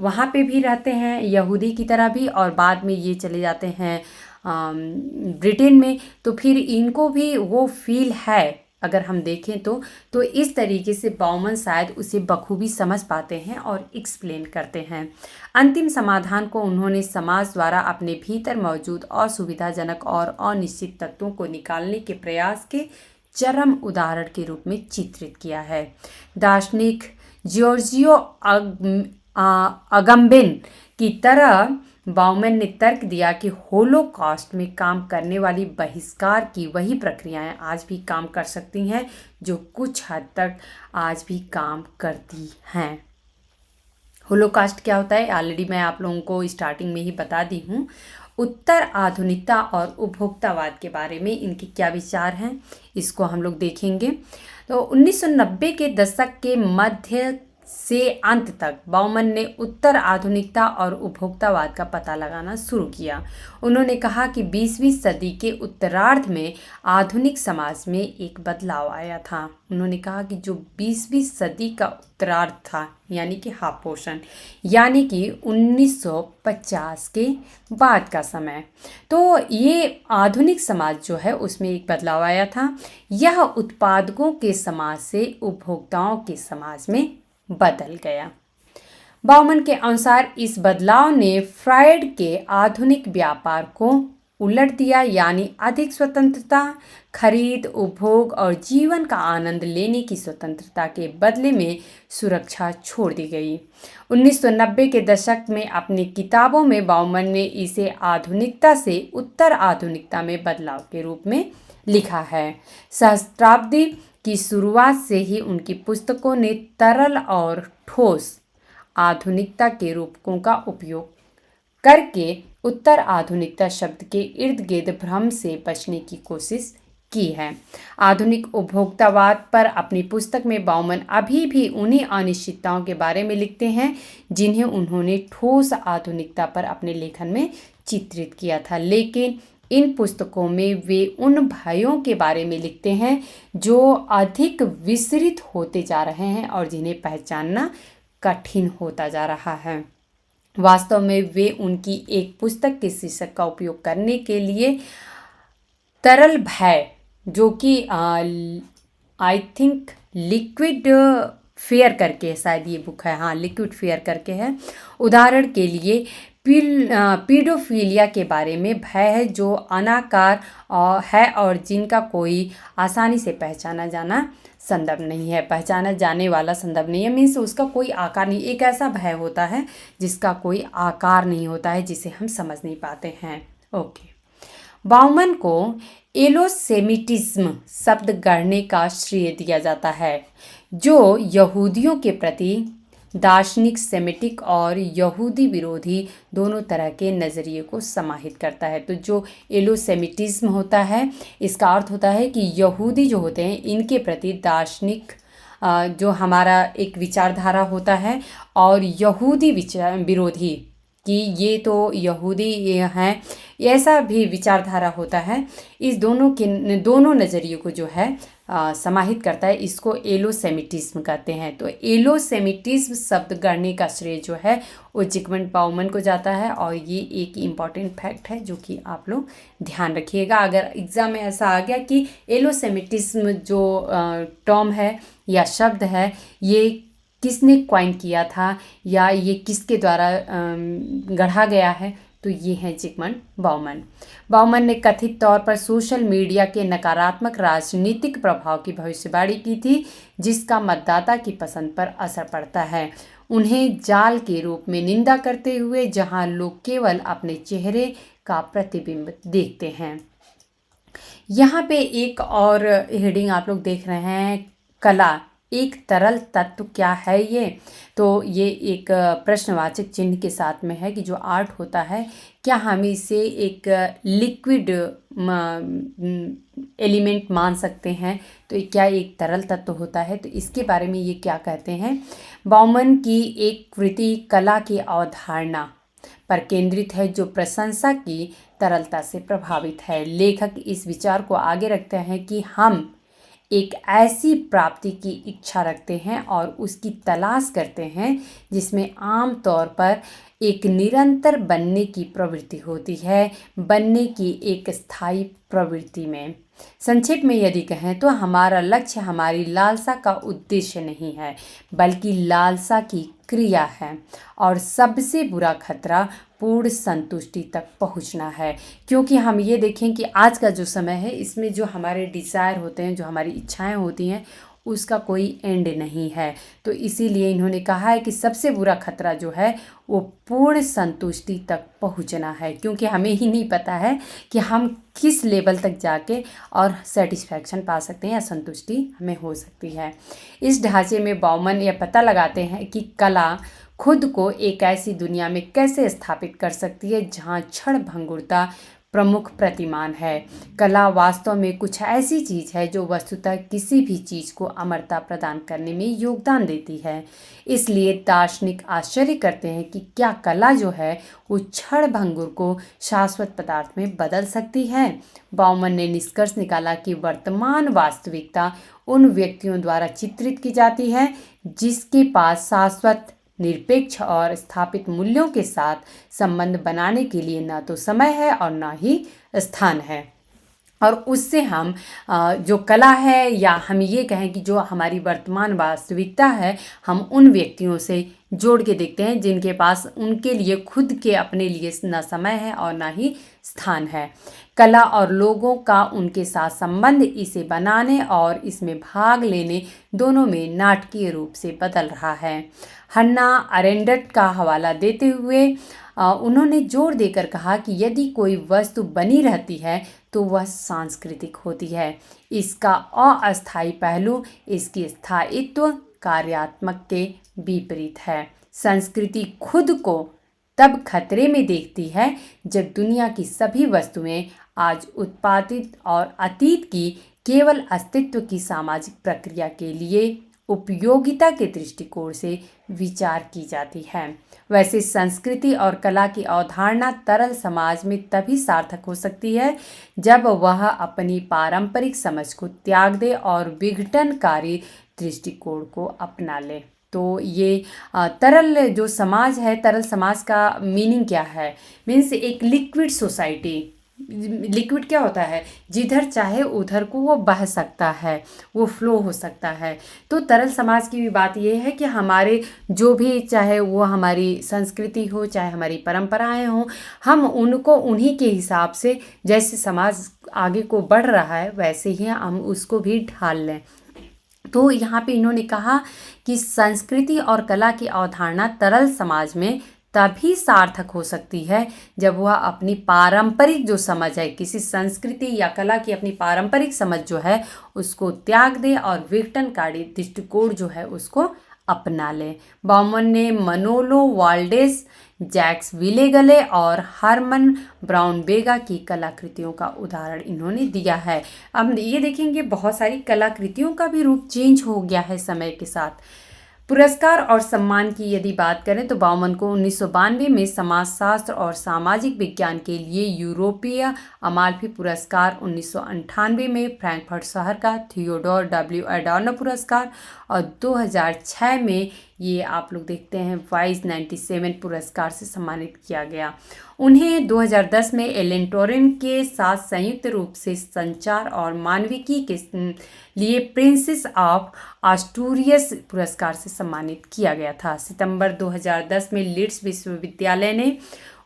वहाँ पे भी रहते हैं यहूदी की तरह भी, और बाद में ये चले जाते हैं ब्रिटेन में। तो फिर इनको भी वो फील है अगर हम देखें तो इस तरीके से बाउमन शायद उसे बखूबी समझ पाते हैं और एक्सप्लेन करते हैं। अंतिम समाधान को उन्होंने समाज द्वारा अपने भीतर मौजूद असुविधाजनक और अनिश्चित तत्वों को निकालने के प्रयास के चरम उदाहरण के रूप में चित्रित किया है। दार्शनिक जियोर्जियो अगम्बेन की तरह बाउमन ने तर्क दिया कि होलोकॉस्ट में काम करने वाली बहिष्कार की वही प्रक्रियाएं आज भी काम कर सकती हैं जो कुछ हद तक आज भी काम करती हैं। होलोकॉस्ट क्या होता है ऑलरेडी मैं आप लोगों को स्टार्टिंग में ही बता दी हूँ। उत्तर आधुनिकता और उपभोक्तावाद के बारे में इनके क्या विचार हैं इसको हम लोग देखेंगे। तो 1990 के दशक के मध्य से अंत तक बाउमन ने उत्तर आधुनिकता और उपभोक्तावाद का पता लगाना शुरू किया। उन्होंने कहा कि 20वीं सदी के उत्तरार्ध में आधुनिक समाज में एक बदलाव आया था। उन्होंने कहा कि जो 20वीं सदी का उत्तरार्ध था यानी कि हाफ पोर्शन, यानी कि 1950 के बाद का समय, तो ये आधुनिक समाज जो है उसमें एक बदलाव आया था। यह उत्पादकों के समाज से उपभोक्ताओं के समाज में बदल गया। बाउमन के अनुसार इस बदलाव ने फ्रायड के आधुनिक व्यापार को उलट दिया, यानी अधिक स्वतंत्रता, खरीद, उपभोग और जीवन का आनंद लेने की स्वतंत्रता के बदले में सुरक्षा छोड़ दी गई। 1990 के दशक में अपनी किताबों में बाउमन ने इसे आधुनिकता से उत्तर आधुनिकता में बदलाव के रूप में लिखा है। सहस्त्राब्दी की शुरुआत से ही उनकी पुस्तकों ने तरल और ठोस आधुनिकता के रूपकों का उपयोग करके उत्तर आधुनिकता शब्द के इर्द गिर्द भ्रम से बचने की कोशिश की है। आधुनिक उपभोक्तावाद पर अपनी पुस्तक में बाउमन अभी भी उन्हीं अनिश्चितताओं के बारे में लिखते हैं जिन्हें उन्होंने ठोस आधुनिकता पर अपने लेखन में चित्रित किया था, लेकिन इन पुस्तकों में वे उन भयों के बारे में लिखते हैं जो अधिक विस्तृत होते जा रहे हैं और जिन्हें पहचानना कठिन होता जा रहा है। वास्तव में वे उनकी एक पुस्तक के शीर्षक का उपयोग करने के लिए तरल भय जो कि आई थिंक लिक्विड फेयर करके है, शायद ये बुक है, हाँ लिक्विड फेयर करके है। उदाहरण के लिए पीडोफिलिया के बारे में भय है जो अनाकार है और जिनका कोई आसानी से पहचाना जाना संभव नहीं है, पहचाना जाने वाला संभव नहीं है, मीन्स उसका कोई आकार नहीं। एक ऐसा भय होता है जिसका कोई आकार नहीं होता है, जिसे हम समझ नहीं पाते हैं। ओके, बाउमन को एलोसेमिटिज्म शब्द गढ़ने का श्रेय दिया जाता है, जो यहूदियों के प्रति दार्शनिक सेमिटिक और यहूदी विरोधी दोनों तरह के नज़रिए को समाहित करता है। तो जो एलोसेमिटिज्म होता है, इसका अर्थ होता है कि यहूदी जो होते हैं इनके प्रति दार्शनिक जो हमारा एक विचारधारा होता है, और यहूदी विचार विरोधी कि ये तो यहूदी ये हैं, ऐसा भी विचारधारा होता है। इस दोनों नज़रिए को जो है समाहित करता है, इसको एलोसेमिटिज्म कहते हैं। तो एलोसेमिटिज्म शब्द गढ़ने का श्रेय जो है वो जिगमंड बाउमन को जाता है, और ये एक इम्पॉर्टेंट फैक्ट है जो कि आप लोग ध्यान रखिएगा। अगर एग्ज़ाम में ऐसा आ गया कि एलोसेमिटिज्म जो टर्म है या शब्द है, ये किसने क्वाइन किया था या ये किसके द्वारा गढ़ा गया है, तो ये है जिगमंड बाउमन। बाउमन ने कथित तौर पर सोशल मीडिया के नकारात्मक राजनीतिक प्रभाव की भविष्यवाणी की थी, जिसका मतदाता की पसंद पर असर पड़ता है। उन्हें जाल के रूप में निंदा करते हुए, जहां लोग केवल अपने चेहरे का प्रतिबिंब देखते हैं। यहाँ पे एक और हेडिंग आप लोग देख रहे हैं, कला एक तरल तत्व क्या है ये। तो ये एक प्रश्नवाचक चिन्ह के साथ में है कि जो आर्ट होता है, क्या हम इसे एक लिक्विड एलिमेंट मान सकते हैं, तो क्या एक तरल तत्व होता है। तो इसके बारे में ये क्या कहते हैं, बाउमन की एक कृति कला की अवधारणा पर केंद्रित है जो प्रशंसा की तरलता से प्रभावित है। लेखक इस विचार को आगे रखते हैं कि हम एक ऐसी प्राप्ति की इच्छा रखते हैं और उसकी तलाश करते हैं जिसमें आम तौर पर एक निरंतर बनने की प्रवृत्ति होती है, बनने की एक स्थायी प्रवृत्ति में। संक्षेप में यदि कहें तो हमारा लक्ष्य हमारी लालसा का उद्देश्य नहीं है, बल्कि लालसा की क्रिया है, और सबसे बुरा खतरा पूर्ण संतुष्टि तक पहुंचना है। क्योंकि हम ये देखें कि आज का जो समय है, इसमें जो हमारे डिज़ायर होते हैं, जो हमारी इच्छाएं होती हैं, उसका कोई एंड नहीं है। तो इसीलिए इन्होंने कहा है कि सबसे बुरा खतरा जो है वो पूर्ण संतुष्टि तक पहुंचना है, क्योंकि हमें ही नहीं पता है कि हम किस लेवल तक जाके और सेटिस्फैक्शन पा सकते हैं या संतुष्टि हमें हो सकती है। इस ढांचे में बाउमन यह पता लगाते हैं कि कला खुद को एक ऐसी दुनिया में कैसे स्थापित कर सकती है जहां क्षण भंगुरता प्रमुख प्रतिमान है। कला वास्तव में कुछ ऐसी चीज़ है जो वस्तुतः किसी भी चीज़ को अमरता प्रदान करने में योगदान देती है। इसलिए दार्शनिक आश्चर्य करते हैं कि क्या कला जो है वो क्षण भंगुर को शाश्वत पदार्थ में बदल सकती है। बाउमन ने निष्कर्ष निकाला कि वर्तमान वास्तविकता उन व्यक्तियों द्वारा चित्रित की जाती है जिसके पास शाश्वत निरपेक्ष और स्थापित मूल्यों के साथ संबंध बनाने के लिए न तो समय है और न ही स्थान है। और उससे हम जो कला है, या हम ये कहें कि जो हमारी वर्तमान वास्तविकता है, हम उन व्यक्तियों से जोड़ के देखते हैं जिनके पास उनके लिए खुद के अपने लिए न समय है और न ही स्थान है। कला और लोगों का उनके साथ संबंध इसे बनाने और इसमें भाग लेने दोनों में नाटकीय रूप से बदल रहा है। हन्ना अरेंडेट का हवाला देते हुए उन्होंने जोर देकर कहा कि यदि कोई वस्तु बनी रहती है तो वह सांस्कृतिक होती है। इसका अस्थायी पहलू इसकी स्थायित्व कार्यात्मक के विपरीत है। संस्कृति खुद को तब खतरे में देखती है जब दुनिया की सभी वस्तुएं आज उत्पादित और अतीत की केवल अस्तित्व की सामाजिक प्रक्रिया के लिए उपयोगिता के दृष्टिकोण से विचार की जाती है। वैसे संस्कृति और कला की अवधारणा तरल समाज में तभी सार्थक हो सकती है जब वह अपनी पारंपरिक समझ को त्याग दे और विघटनकारी दृष्टिकोण को अपना ले। तो ये तरल जो समाज है, तरल समाज का मीनिंग क्या है, मीन्स एक लिक्विड सोसाइटी, लिक्विड क्या होता है, जिधर चाहे उधर को वो बह सकता है, वो फ्लो हो सकता है। तो तरल समाज की भी बात ये है कि हमारे जो भी, चाहे वो हमारी संस्कृति हो, चाहे हमारी परंपराएं हो, हम उनको उन्हीं के हिसाब से, जैसे समाज आगे को बढ़ रहा है वैसे ही हम उसको भी ढाल लें। तो यहाँ पे इन्होंने कहा कि संस्कृति और कला की अवधारणा तरल समाज में तभी सार्थक हो सकती है जब वह अपनी पारंपरिक जो समझ है, किसी संस्कृति या कला की अपनी पारंपरिक समझ जो है उसको त्याग दे और विघटनकारी दृष्टिकोण जो है उसको अपना ले। बाउमन ने मनोलो वाल्डेस, जैक्स विलेगले और हरमन ब्राउनबेगा की कलाकृतियों का उदाहरण इन्होंने दिया है। अब ये देखेंगे बहुत सारी कलाकृतियों का भी रूप चेंज हो गया है समय के साथ। पुरस्कार और सम्मान की यदि बात करें तो बाउमन को 1992 में समाजशास्त्र और सामाजिक विज्ञान के लिए यूरोपीय अमाल्फी पुरस्कार, 1998 में फ्रैंकफर्ट शहर का थियोडोर डब्ल्यू एडॉर्नो पुरस्कार और 2006 में ये आप लोग देखते हैं वाइज 97 पुरस्कार से सम्मानित किया गया। उन्हें 2010 में एलेन टोरिन के साथ संयुक्त रूप से संचार और मानविकी के लिए प्रिंसेस ऑफ आस्टूरियस पुरस्कार से सम्मानित किया गया था। सितंबर 2010 में लीड्स विश्वविद्यालय ने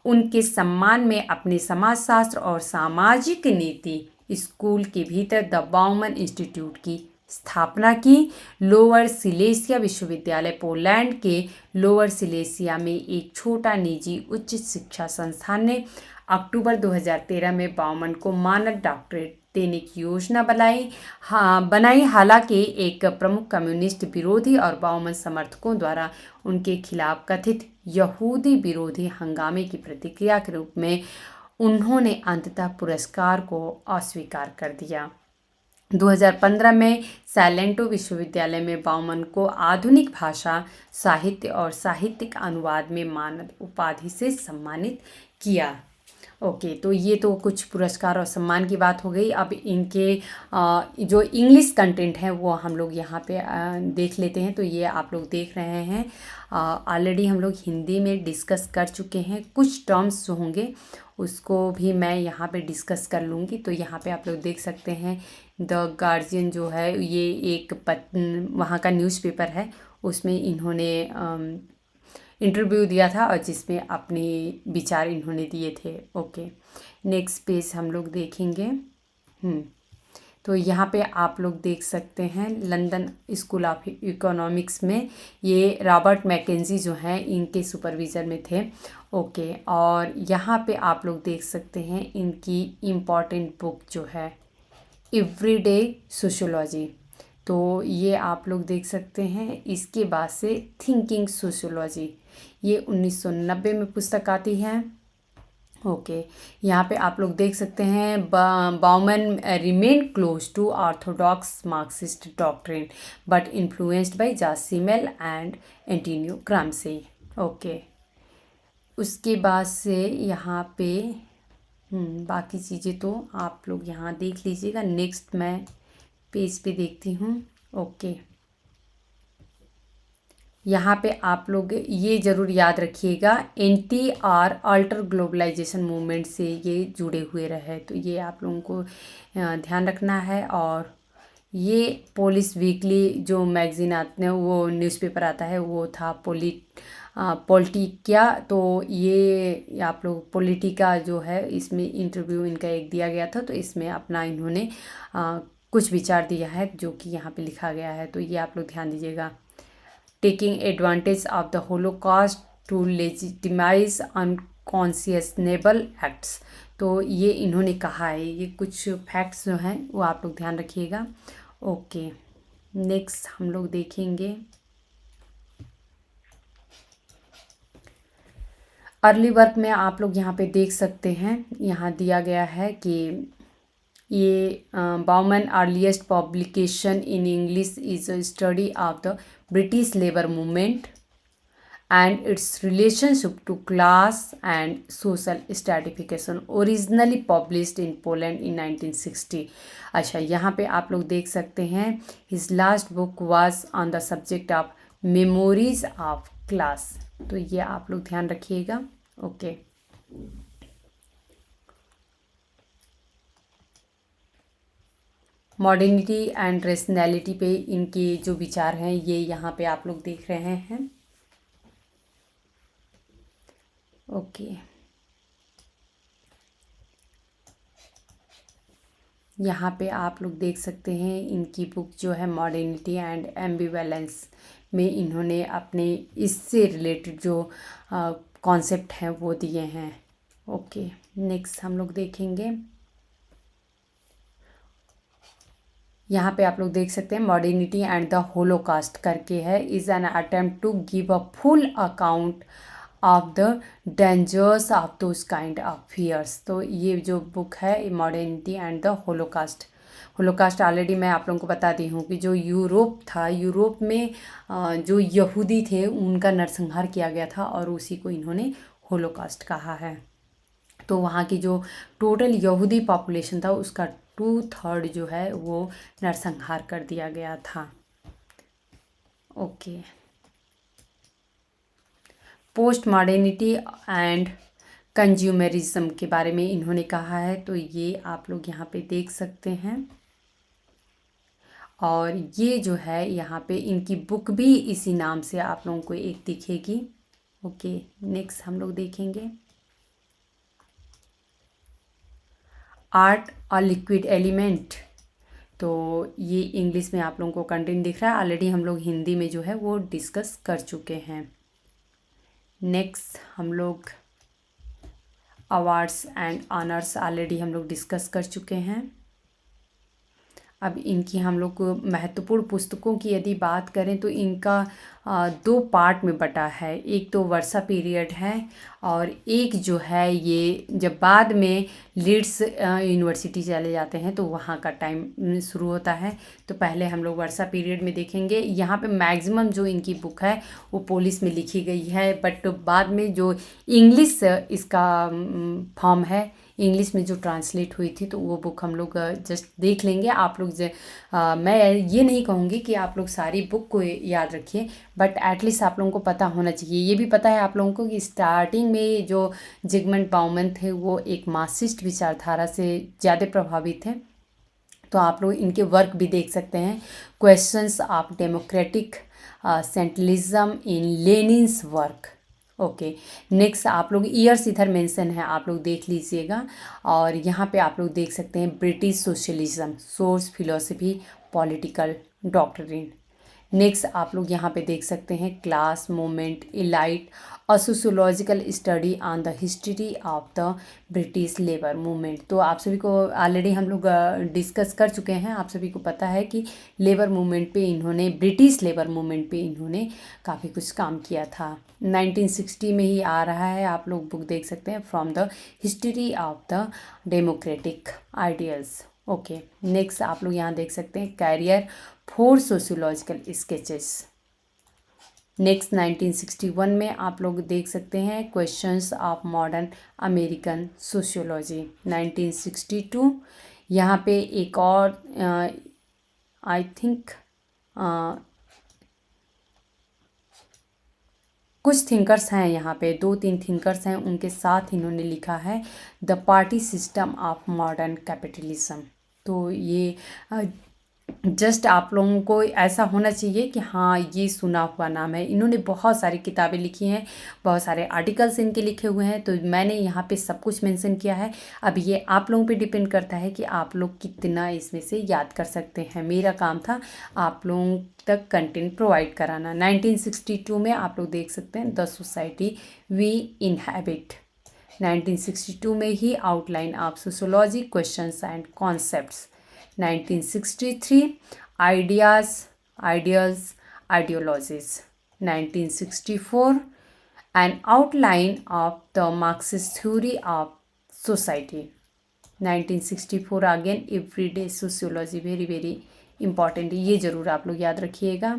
उनके सम्मान में अपने समाजशास्त्र और सामाजिक नीति स्कूल के भीतर द बाउमन इंस्टीट्यूट की स्थापना की। लोअर सिलेसिया विश्वविद्यालय पोलैंड के लोअर सिलेसिया में एक छोटा निजी उच्च शिक्षा संस्थान ने अक्टूबर 2013 में बाउमन को मानद डॉक्टरेट देने की योजना बनाई। हालांकि एक प्रमुख कम्युनिस्ट विरोधी और बाउमन समर्थकों द्वारा उनके खिलाफ कथित यहूदी विरोधी हंगामे की प्रतिक्रिया के रूप में उन्होंने अंततः पुरस्कार को अस्वीकार कर दिया। 2015 में सैलेंटो विश्वविद्यालय में बाउमन को आधुनिक भाषा, साहित्य और साहित्यिक अनुवाद में मानद उपाधि से सम्मानित किया। ओके, तो ये तो कुछ पुरस्कार और सम्मान की बात हो गई। अब इनके जो इंग्लिश कंटेंट है वो हम लोग यहाँ पे देख लेते हैं। तो ये आप लोग देख रहे हैं, ऑलरेडी हम लोग हिंदी में डिस्कस कर चुके हैं। कुछ टर्म्स जो होंगे उसको भी मैं यहाँ पे डिस्कस कर लूँगी। तो यहाँ पे आप लोग देख सकते हैं द गार्जियन जो है ये एक वहाँ का न्यूज़पेपर है, उसमें इन्होंने इंटरव्यू दिया था और जिसमें अपने विचार इन्होंने दिए थे। ओके, नेक्स्ट पेज हम लोग देखेंगे। तो यहाँ पे आप लोग देख सकते हैं लंदन स्कूल ऑफ इकोनॉमिक्स में ये रॉबर्ट मैकेंजी जो हैं इनके सुपरविज़न में थे। ओके, और यहाँ पे आप लोग देख सकते हैं इनकी इम्पॉर्टेंट बुक जो है एवरीडे सोशियोलॉजी। तो ये आप लोग देख सकते हैं। इसके बाद से थिंकिंग सोशियोलॉजी, ये 1990 में पुस्तक आती है। ओके, यहाँ पे आप लोग देख सकते हैं Bauman remain close to orthodox Marxist doctrine but influenced by George Simmel and Antonio Gramsci. Okay, उसके बाद से यहाँ पे बाकी चीज़ें तो आप लोग यहाँ देख लीजिएगा। नेक्स्ट मैं पेज पे देखती हूँ। ओके, यहाँ पे आप लोग ये ज़रूर याद रखिएगा NTR अल्टर ग्लोबलाइजेशन मूवमेंट से ये जुड़े हुए रहे, तो ये आप लोगों को ध्यान रखना है। और ये पोलिस वीकली जो मैगज़ीन आते हैं, वो न्यूज़पेपर आता है, वो था पॉलिटिका। तो ये आप लोग पॉलिटिका जो है इसमें इंटरव्यू इनका एक दिया गया था, तो इसमें अपना इन्होंने कुछ विचार दिया है जो कि यहाँ पे लिखा गया है। तो ये आप लोग ध्यान दीजिएगा। Taking advantage of the holocaust to legitimize unconscionable acts, तो ये इन्होंने कहा है। ये कुछ फैक्ट्स जो हैं वो आप लोग ध्यान रखिएगा। ओके, नेक्स्ट हम लोग देखेंगे अर्ली वर्क में। आप लोग यहाँ पे देख सकते हैं, यहाँ दिया गया है कि ये Bowman earliest publication in English is a study of the British labour movement and its relationship to class and social stratification, originally published in Poland in 1960। अच्छा, यहाँ पे आप लोग देख सकते हैं his last book was on the subject of memories of class, तो ये आप लोग ध्यान रखिएगा। ओके, मॉडर्निटी एंड रेशनैलिटी पे इनके जो विचार हैं ये यहाँ पे आप लोग देख रहे हैं। ओके, यहाँ पे आप लोग देख सकते हैं इनकी बुक जो है मॉडर्निटी एंड एम्बिवेलेंस में इन्होंने अपने इससे रिलेटेड जो कॉन्सेप्ट हैं वो दिए हैं। ओके, नेक्स्ट हम लोग देखेंगे। यहाँ पे आप लोग देख सकते हैं मॉडर्निटी एंड द होलोकास्ट करके है, is an attempt to give a full account of the dangers of those kind of fears. तो ये जो बुक है modernity and the Holocaust, Holocaust already मैं आप लोगों को बता दी हूँ कि जो यूरोप था, यूरोप में जो यहूदी थे उनका नरसंहार किया गया था और उसी को इन्होंने होलोकास्ट कहा है। तो वहाँ की जो टोटल यहूदी पॉपुलेशन था उसका 2/3 जो है वो नरसंहार कर दिया गया था। Okay, post modernity and consumerism के बारे में इन्होंने कहा है, तो ये आप लोग यहाँ पे देख सकते हैं। और ये जो है यहाँ पे इनकी बुक भी इसी नाम से आप लोगों को एक दिखेगी। ओके, नेक्स्ट हम लोग देखेंगे आर्ट और लिक्विड एलिमेंट। तो ये इंग्लिश में आप लोगों को कंटेंट दिख रहा है, ऑलरेडी हम लोग हिंदी में जो है वो डिस्कस कर चुके हैं। नेक्स्ट हम लोग अवार्ड्स एंड ऑनर्स ऑलरेडी हम लोग डिस्कस कर चुके हैं। अब इनकी हम लोग महत्वपूर्ण पुस्तकों की यदि बात करें तो इनका 2 पार्ट में बटा है। एक तो वर्षा पीरियड है और एक जो है ये जब बाद में लीड्स यूनिवर्सिटी चले जाते हैं तो वहाँ का टाइम शुरू होता है। तो पहले हम लोग वर्षा पीरियड में देखेंगे। यहाँ पे मैक्सिमम जो इनकी बुक है वो पोलिश में लिखी गई है, बट बाद में जो इंग्लिश इसका फॉर्म है, इंग्लिश में जो ट्रांसलेट हुई थी, तो वो बुक हम लोग जस्ट देख लेंगे। आप लोग मैं ये नहीं कहूँगी कि आप लोग सारी बुक को याद रखिए, बट एटलीस्ट आप लोगों को पता होना चाहिए। ये भी पता है आप लोगों को कि स्टार्टिंग में जो जिगमंड बाउमन थे वो एक मार्क्सिस्ट विचारधारा से ज़्यादा प्रभावित थे। तो आप लोग इनके वर्क भी देख सकते हैं। Questions of democratic centralism in लेनिन्स work. Okay, next आप लोग ईयर्स इधर मेंशन है, आप लोग देख लीजिएगा। और यहाँ पे आप लोग देख सकते हैं British socialism, source, philosophy, political doctrine. Next आप लोग यहाँ पे देख सकते हैं class movement, elite, a sociological study on the history of the British labour movement. तो आप सभी को ऑलरेडी हम लोग डिस्कस कर चुके हैं। आप सभी को पता है कि लेबर मूवमेंट पे इन्होंने, ब्रिटिश लेबर मूवमेंट पे इन्होंने काफ़ी कुछ काम किया था। 1960 में ही आ रहा है, आप लोग बुक देख सकते हैं, from the history of the democratic ideals. Okay, next आप लोग यहाँ देख सकते हैं कैरियर 4 सोशियोलॉजिकल स्केचेस। नेक्स्ट 1961 में आप लोग देख सकते हैं questions of modern American sociology. 1962 यहाँ पे एक और आई थिंक कुछ थिंकर्स हैं, यहाँ पे 2-3 थिंकर्स हैं, उनके साथ इन्होंने लिखा है the party system of modern capitalism. तो ये जस्ट आप लोगों को ऐसा होना चाहिए कि हाँ ये सुना हुआ नाम है। इन्होंने बहुत सारी किताबें लिखी हैं, बहुत सारे आर्टिकल्स इनके लिखे हुए हैं, तो मैंने यहाँ पे सब कुछ मेंशन किया है। अब ये आप लोगों पे डिपेंड करता है कि आप लोग कितना इसमें से याद कर सकते हैं। मेरा काम था आप लोगों तक कंटेंट प्रोवाइड कराना। 1962 में आप लोग देख सकते हैं द सोसाइटी वी इनहैबिट। 1962 में ही outline of sociology, questions and concepts. 1963 ideas, ideals, ideologies. 1964 an outline of the Marxist theory of society. 1964 again everyday sociology, very very important, ये ज़रूर आप लोग याद रखिएगा।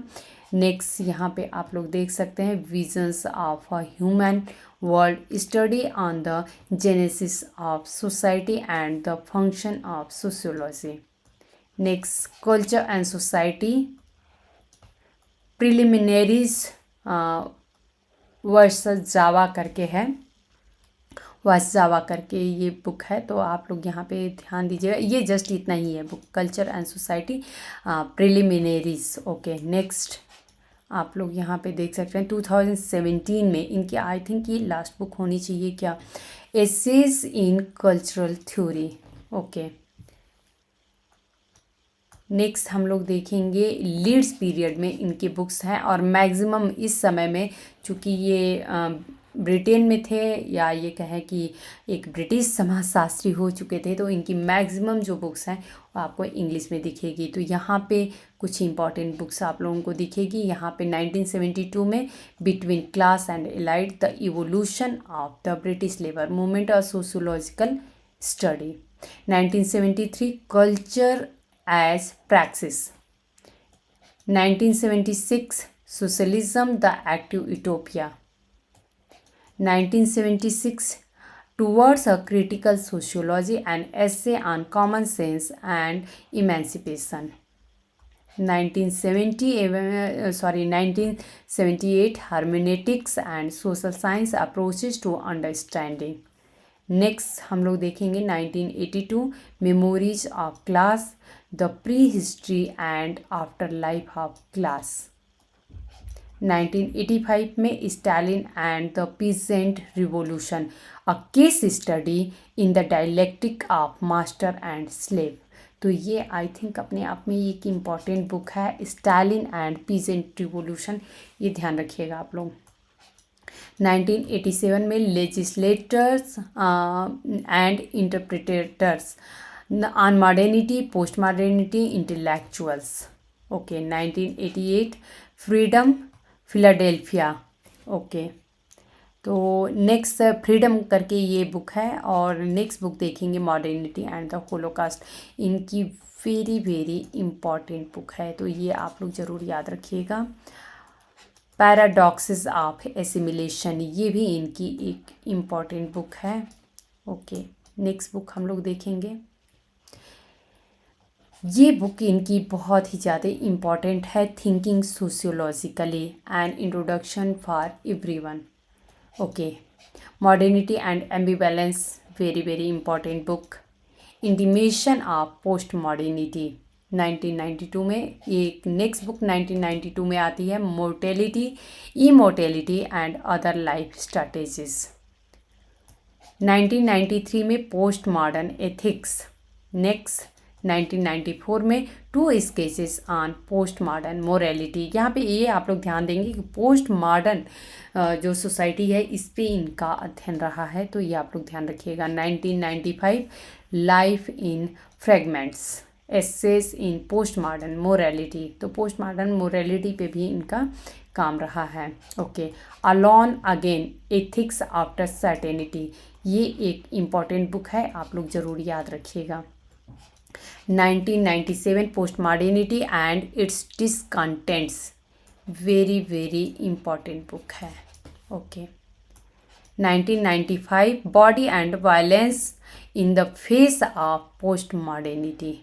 नेक्स्ट यहाँ पे आप लोग देख सकते हैं visions of a human world, study on the genesis of society and the function of sociology. Next culture and society, preliminaries versus जावा करके है, वासजावा करके ये बुक है, तो आप लोग यहाँ पे ध्यान दीजिएगा। ये जस्ट इतना ही है book, culture and society preliminaries. Okay, next आप लोग यहाँ पे देख सकते हैं 2017 में इनकी, आई थिंक ये लास्ट बुक होनी चाहिए क्या, essays in cultural theory. Okay, next हम लोग देखेंगे लीड्स पीरियड में इनकी बुक्स हैं, और मैक्सिमम इस समय में, चूँकि ये ब्रिटेन में थे, या ये कहें कि एक ब्रिटिश समाजशास्त्री हो चुके थे, तो इनकी मैक्सिमम जो बुक्स हैं वो आपको इंग्लिश में दिखेगी। तो यहाँ पे कुछ इंपॉर्टेंट बुक्स आप लोगों को दिखेगी। यहाँ पे 1972 में between class and elite, the evolution of the British labour movement, a sociological study. 1973 culture as praxis. 1976 Socialism, the Active Utopia. 1976 Towards a Critical Sociology, an essay on common sense and emancipation. 1978 Hermeneutics and Social Science Approaches to Understanding. Next हम लोग देखेंगे 1982 memories of class, the pre history and after life of class. 1985 में Stalin and the peasant revolution, a case study in the dialectic of master and slave. तो ये I think अपने आप में एक इम्पॉर्टेंट बुक है, स्टालिन एंड पीसेंट रिवोल्यूशन, ये ध्यान रखिएगा आप लोग। 1987 में legislators and interpreters on modernity, post modernity, intellectuals. Okay, 1988 freedom Philadelphia. Okay, तो नेक्स्ट फ्रीडम करके ये बुक है, और नेक्स्ट बुक देखेंगे मॉडर्निटी एंड द होलोकास्ट। इनकी वेरी वेरी इम्पॉर्टेंट बुक है, तो ये आप लोग ज़रूर याद रखिएगा। पैराडॉक्सेस ऑफ एसिमिलेशन, ये भी इनकी एक इम्पॉर्टेंट बुक है। ओके, नेक्स्ट बुक हम लोग देखेंगे। ये बुक इनकी बहुत ही ज़्यादा इम्पॉर्टेंट है, thinking sociologically and introduction for everyone. Okay, modernity and ambivalence, very very important book. Intimation of post modernity 1992 में। एक नेक्स्ट बुक 1992 में आती है, mortality, immortality and other life strategies. 1993 में पोस्ट मॉडर्न एथिक्स। नेक्स्ट 1994 में two sketches on post modern morality. यहाँ पे ये आप लोग ध्यान देंगे कि पोस्ट मॉडर्न जो सोसाइटी है इस पे इनका अध्ययन रहा है, तो ये आप लोग ध्यान रखिएगा। 1995 life in fragments, essays in post modern morality, तो पोस्ट मॉडर्न मोरालिटी पे भी इनका काम रहा है। Okay, alone again, ethics after certainty, ये एक इम्पॉर्टेंट बुक है, आप लोग ज़रूर याद रखिएगा। 1997 post modernity and its discontents, very very important book है। Okay, 1995 body and violence in the face of post modernity,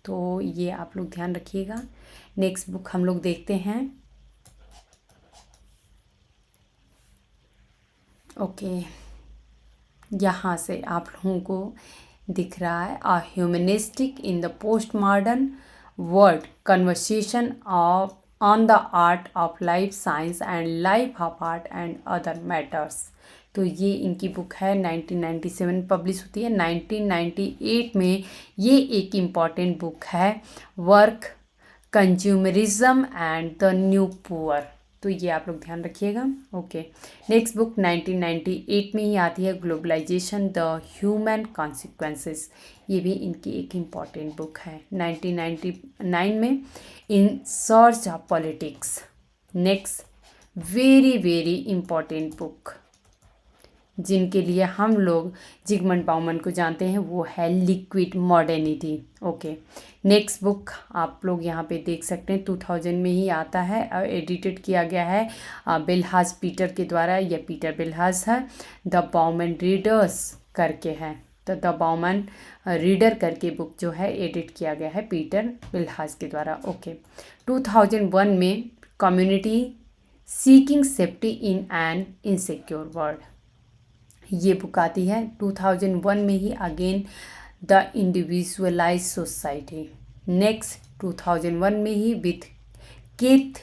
तो ये आप लोग ध्यान रखिएगा। नेक्स्ट बुक हम लोग देखते हैं। ओके, यहाँ से आप लोगों को दिख रहा है, a humanistic in the post modern world, conversation of on the art of life science and life of art and other matters, तो ये इनकी बुक है। 1997 पब्लिश होती है। 1998 में ये एक इम्पॉर्टेंट बुक है, work consumerism and the new poor, तो ये आप लोग ध्यान रखिएगा। ओके, नेक्स्ट बुक 1998 में ही आती है, ग्लोबलाइजेशन द ह्यूमन कॉन्सिक्वेंसेस, ये भी इनकी एक इम्पॉर्टेंट बुक है। 1999 में इन search of politics. Next very very important book जिनके लिए हम लोग जिगमंड बाउमन को जानते हैं, वो है liquid modernity. Okay, next book आप लोग यहाँ पे देख सकते हैं, 2000 में ही आता है, एडिटेड किया गया है बिलहाज पीटर के द्वारा, यह पीटर बिलहाज है। द बाउमन रीडर्स करके है, तो द बाउमन रीडर करके बुक जो है एडिट किया गया है पीटर बिलहाज के द्वारा। ओके, 2001 में community seeking safety in an insecure world, ये बुक आती है। 2001 में ही again the individualize society. Next 2001 में ही विथ किथ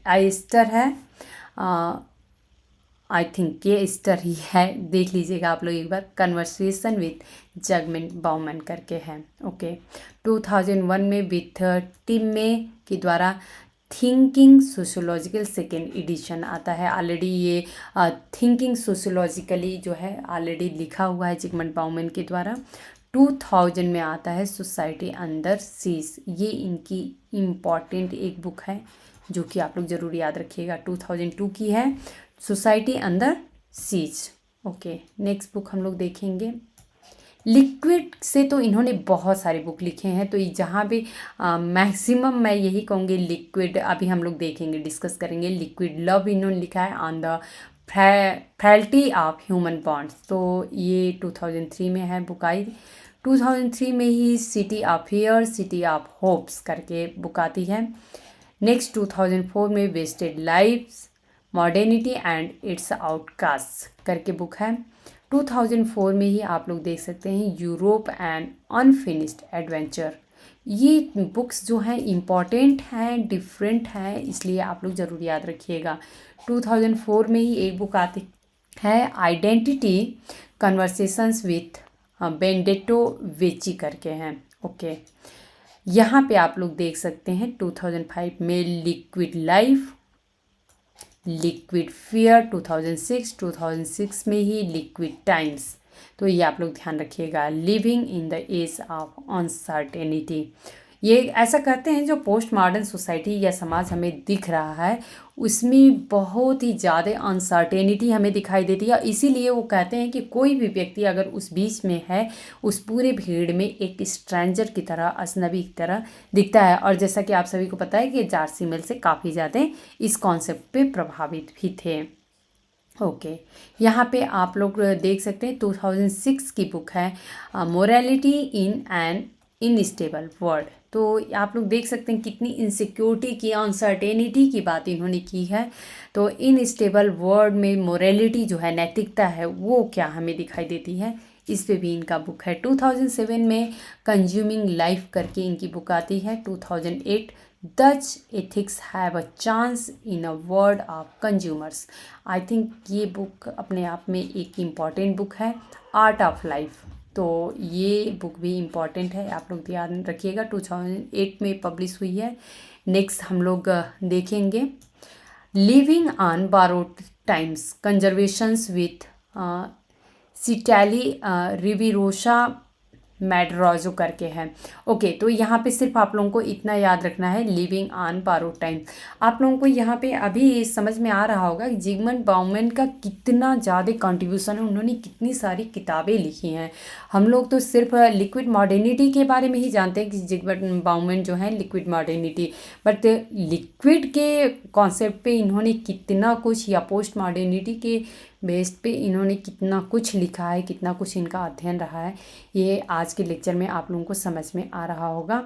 आइस्टर है, आई थिंक के स्टर ही है, देख लीजिएगा आप लोग एक बार। कन्वर्सेशन विथ जगमेंट बाउमन करके है। ओके 2001 में विथ टिम में के द्वारा थिंकिंग सोशियोलॉजिकल सेकेंड एडिशन आता है। ऑलरेडी ये थिंकिंग सोशियोलॉजिकली जो है ऑलरेडी लिखा हुआ है जिगमंड बाउमन के द्वारा। 2000 में आता है सोसाइटी अंडर सीज। ये इनकी इम्पॉर्टेंट एक बुक है जो कि आप लोग ज़रूर याद रखिएगा। 2002 की है, society under seize. Okay next book हम लोग देखेंगे। लिक्विड से तो इन्होंने बहुत सारे बुक लिखे हैं, तो जहाँ भी मैक्सिमम मैं यही कहूँगी लिक्विड अभी हम लोग देखेंगे, डिस्कस करेंगे। लिक्विड लव इन्होंने लिखा है, on the frailty of human bonds, तो ये 2003 में है बुक आई। 2003 में ही city of fear city of hopes करके बुक आती है। नेक्स्ट 2004 में wasted lifes modernity and its outcast करके बुक है। 2004 में ही आप लोग देख सकते हैं यूरोप एंड अनफिनिश्ड एडवेंचर। ये बुक्स जो हैं इम्पॉर्टेंट हैं, डिफरेंट हैं, इसलिए आप लोग ज़रूर याद रखिएगा। 2004 में ही एक बुक आती है आइडेंटिटी कन्वर्सेशंस विथ बेनेडिक्टो वेची करके हैं। ओके यहाँ पे आप लोग देख सकते हैं 2005 में लिक्विड लाइफ, लिक्विड फियर 2006 में ही लिक्विड टाइम्स, तो ये आप लोग ध्यान रखिएगा। Living in the age of uncertainty, ये ऐसा कहते हैं जो पोस्ट मॉडर्न सोसाइटी या समाज हमें दिख रहा है उसमें बहुत ही ज़्यादा अनसर्टेनिटी हमें दिखाई देती है। इसीलिए वो कहते हैं कि कोई भी व्यक्ति अगर उस बीच में है, उस पूरे भीड़ में एक स्ट्रेंजर की तरह, अजनबी की तरह दिखता है। और जैसा कि आप सभी को पता है कि जार्सी मिल से काफ़ी ज़्यादा इस कॉन्सेप्ट पे प्रभावित भी थे। ओके यहाँ पे आप लोग देख सकते हैं 2006 की बुक है morality in an instable world. तो आप लोग देख सकते हैं कितनी इनसिक्योरिटी की, अनसर्टेनिटी की बात इन्होंने की है। तो इनस्टेबल वर्ल्ड में मोरालिटी जो है, नैतिकता है, वो क्या हमें दिखाई देती है, इस पे भी इनका बुक है। 2007 में कंज्यूमिंग लाइफ करके इनकी बुक आती है। 2008 Dutch ethics have a chance in a world of consumers. I think ये बुक अपने आप में एक इम्पॉर्टेंट बुक है। आर्ट ऑफ लाइफ, तो ये बुक भी इम्पॉर्टेंट है, आप लोग ध्यान रखिएगा। 2008 में पब्लिश हुई है। नेक्स्ट हम लोग देखेंगे living on borrowed times conversations with Citlali Rovirosa Madrazo करके हैं। ओके तो यहाँ पे सिर्फ आप लोगों को इतना याद रखना है, लिविंग ऑन बारोड टाइम। आप लोगों को यहाँ पे अभी समझ में आ रहा होगा कि जिगमंड बाउमन का कितना ज़्यादा कंट्रीब्यूशन है, उन्होंने कितनी सारी किताबें लिखी हैं। हम लोग तो सिर्फ लिक्विड मॉडर्निटी के बारे में ही जानते हैं कि जिगमंड बाउमन जो है लिक्विड मॉडर्निटी, बट लिक्विड के कॉन्सेप्ट पे इन्होंने कितना कुछ, या पोस्ट मॉडर्निटी के बेस्ड पे इन्होंने कितना कुछ लिखा है, कितना कुछ इनका अध्ययन रहा है, ये आज के लेक्चर में आप लोगों को समझ में आ रहा होगा।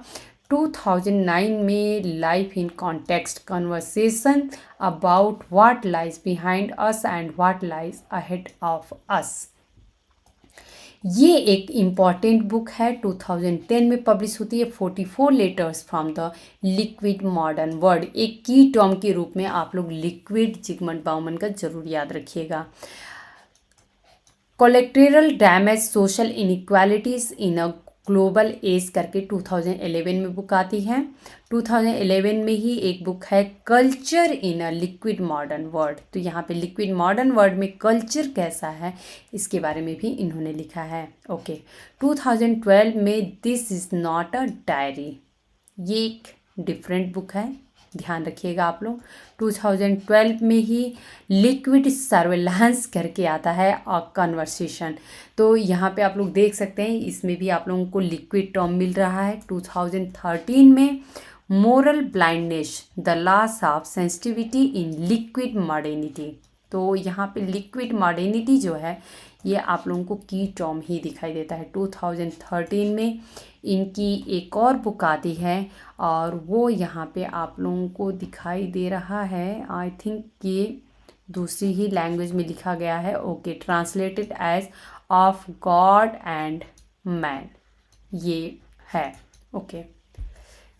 2009 में life in context conversation about what lies behind us and what lies ahead of us, ये एक इम्पॉर्टेंट बुक है। 2010 में पब्लिश होती है। 44 letters from the liquid modern world, एक की टर्म के रूप में आप लोग लिक्विड जिगमंड बाउमन का जरूर याद रखिएगा। Collateral damage social inequalities in a global age करके 2011 में बुक आती है। 2011 में ही एक बुक है culture in a liquid modern world, तो यहाँ पे लिक्विड मॉडर्न वर्ल्ड में कल्चर कैसा है इसके बारे में भी इन्होंने लिखा है। ओके 2012 में this is not a diary, ये एक डिफरेंट बुक है, ध्यान रखिएगा आप लोग। 2012 में ही लिक्विड सर्वेलेंस करके आता है और कन्वर्सेशन, तो यहाँ पे आप लोग देख सकते हैं इसमें भी आप लोगों को लिक्विड टर्म मिल रहा है। 2013 में moral blindness the loss of sensitivity in liquid modernity, तो यहाँ पे लिक्विड मॉडर्निटी जो है ये आप लोगों को की टर्म ही दिखाई देता है। 2013 में इनकी एक और बुक आती है और वो यहाँ पे आप लोगों को दिखाई दे रहा है, आई थिंक ये दूसरी ही लैंग्वेज में लिखा गया है। Okay, translated age of God and man, ये है। ओके,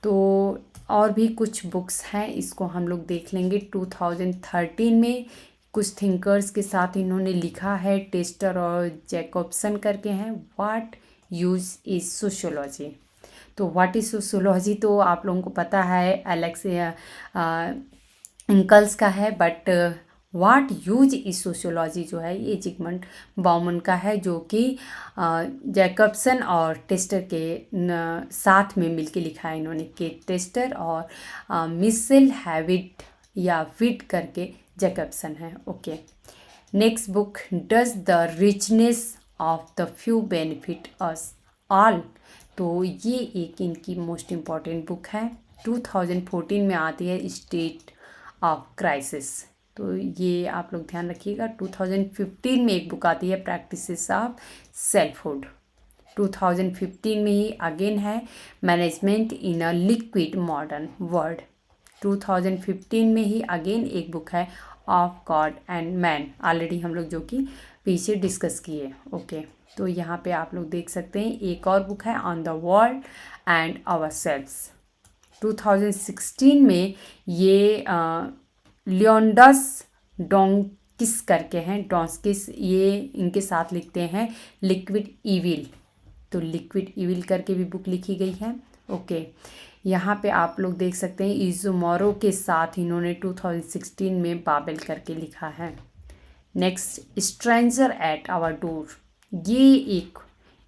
तो और भी कुछ बुक्स हैं, इसको हम लोग देख लेंगे। 2013 में कुछ थिंकर्स के साथ इन्होंने लिखा है, टेस्टर और जैकobson करके हैं। What use is sociology. तो व्हाट इज सोशियोलॉजी तो आप लोगों को पता है, एलेक्स इंकल्स का है, but what use is sociology जो है ये जिगमंड बाउमन का है, जो कि जैकobson और टेस्टर के साथ में मिलके लिखा है इन्होंने, के टेस्टर और मिशेल हैविट या विट करके जैकobson है। Okay, next book, does the richness of the few benefit us all. तो ये एक इनकी मोस्ट इम्पॉर्टेंट बुक है, 2014 में आती है, स्टेट ऑफ क्राइसिस। तो ये आप लोग ध्यान रखिएगा। 2015 में एक बुक आती है, प्रैक्टिसेस ऑफ सेल्फहुड। 2015 में ही अगेन है, management in a liquid modern world. 2015 में ही अगेन एक बुक है, of God and man, already हम लोग जो कि पीछे डिस्कस किए। ओके, तो यहाँ पे आप लोग देख सकते हैं एक और बुक है, on the world and ourselves. 2016 में ये लियोनडस डोंकिस करके हैं, डोंकिस, ये इनके साथ लिखते हैं लिक्विड इविल। तो लिक्विड इविल करके भी बुक लिखी गई है। ओके, यहाँ पे आप लोग देख सकते हैं इज़ुमोरो के साथ इन्होंने 2016 में बाबेल करके लिखा है। Next, stranger at our door, ये एक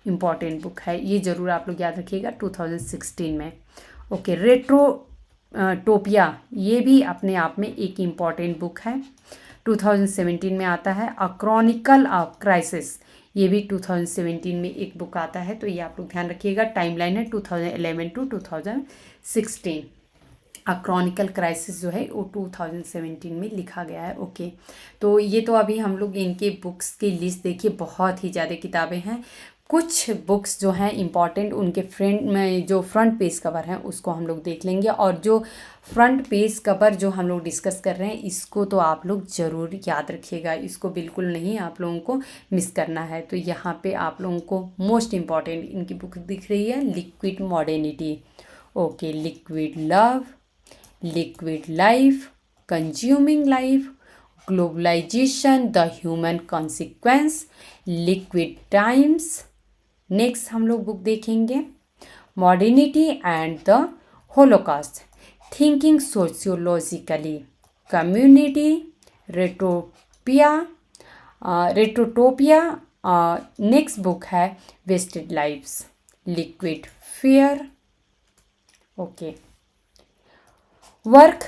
इम्पॉर्टेंट बुक है, ये ज़रूर आप लोग याद रखिएगा, 2016 में। ओके, रेट्रोटोपिया, ये भी अपने आप में एक इम्पॉर्टेंट बुक है, 2017 में आता है। अ क्रॉनिकल ऑफ क्राइसिस, ये भी 2017 में एक बुक आता है, तो ये आप लोग ध्यान रखिएगा। टाइमलाइन है 2011 टू 2016। अ क्रॉनिकल क्राइसिस जो है वो 2017 में लिखा गया है। ओके, तो ये तो अभी हम लोग इनके बुक्स की लिस्ट देखिए, बहुत ही ज़्यादा किताबें हैं। कुछ बुक्स जो हैं इम्पॉर्टेंट, उनके फ्रंट में जो फ्रंट पेज कवर हैं उसको हम लोग देख लेंगे, और जो फ्रंट पेज कवर जो हम लोग डिस्कस कर रहे हैं इसको तो आप लोग ज़रूर याद रखिएगा, इसको बिल्कुल नहीं आप लोगों को मिस करना है। तो यहाँ पे आप लोगों को मोस्ट इम्पॉर्टेंट इनकी बुक दिख रही है, liquid modernity. Okay, liquid love, liquid life, consuming life, globalization, the human consequence, liquid times। Next हम लोग बुक देखेंगे, modernity and the holocaust, thinking sociologically, community, retrotopia. Next book है wasted lives, liquid fear. Okay, work,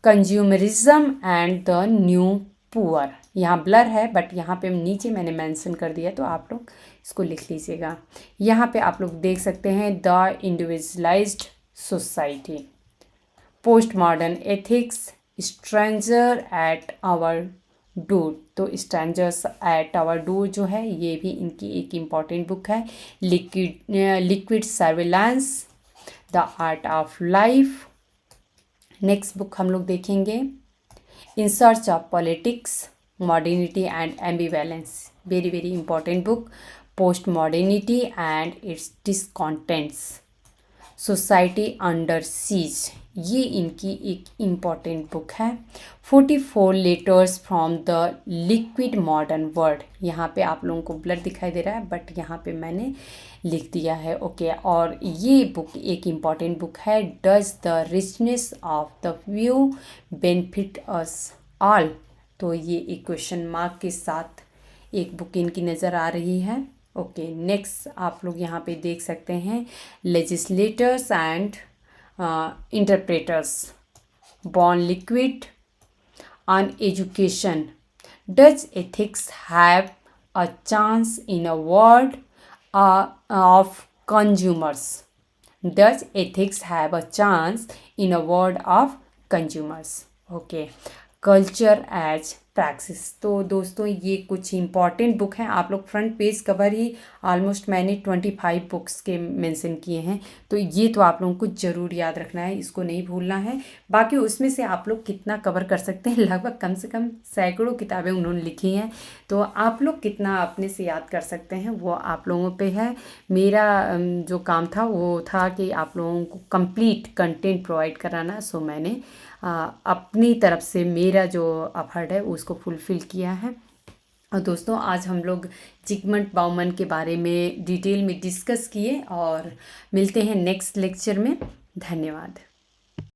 consumerism and the new poor, यहाँ blur है but यहाँ पे नीचे मैंने मेंशन कर दिया, तो आप लोग इसको लिख लीजिएगा। यहाँ पे आप लोग देख सकते हैं the individualized society, post modern ethics, stranger at our door. तो स्ट्रेंजर्स एट आवर डोर जो है ये भी इनकी एक इम्पॉर्टेंट बुक है। Liquid surveillance, the art of life. Next book हम लोग देखेंगे, in search of politics, modernity and ambivalence, very very important book. Post modernity and its discontents, society under siege, ये इनकी एक इम्पॉर्टेंट बुक है। 44 letters from the liquid modern world, यहाँ पे आप लोगों को ब्लर दिखाई दे रहा है बट यहाँ पे मैंने लिख दिया है। ओके, और ये बुक एक इम्पॉर्टेंट बुक है, does the richness of the view benefit us all. तो ये एक क्वेश्चन मार्क के साथ एक बुक इनकी नज़र आ रही है। ओके, नेक्स्ट आप लोग यहाँ पे देख सकते हैं, legislators and interpreters, born liquid, on education, does ethics have a chance in a world of consumers? Does ethics have a chance in a world of consumers? Okay, culture as praxis. तो दोस्तों ये कुछ important book हैं, आप लोग front page cover ही almost मैंने 25 books के mention किए हैं, तो ये तो आप लोगों को ज़रूर याद रखना है, इसको नहीं भूलना है। बाकी उसमें से आप लोग कितना कवर कर सकते हैं, लगभग कम से कम सैकड़ों किताबें उन्होंने लिखी हैं, तो आप लोग कितना अपने से याद कर सकते हैं वो आप लोगों पे है। मेरा जो काम था वो था कि आप लोगों को कंप्लीट कंटेंट प्रोवाइड कराना, सो मैंने अपनी तरफ से मेरा जो एफर्ट है उसको फुलफ़िल किया है। और दोस्तों आज हम लोग जिगमंड बाउमन के बारे में डिटेल में डिस्कस किए और मिलते हैं नेक्स्ट लेक्चर में। धन्यवाद।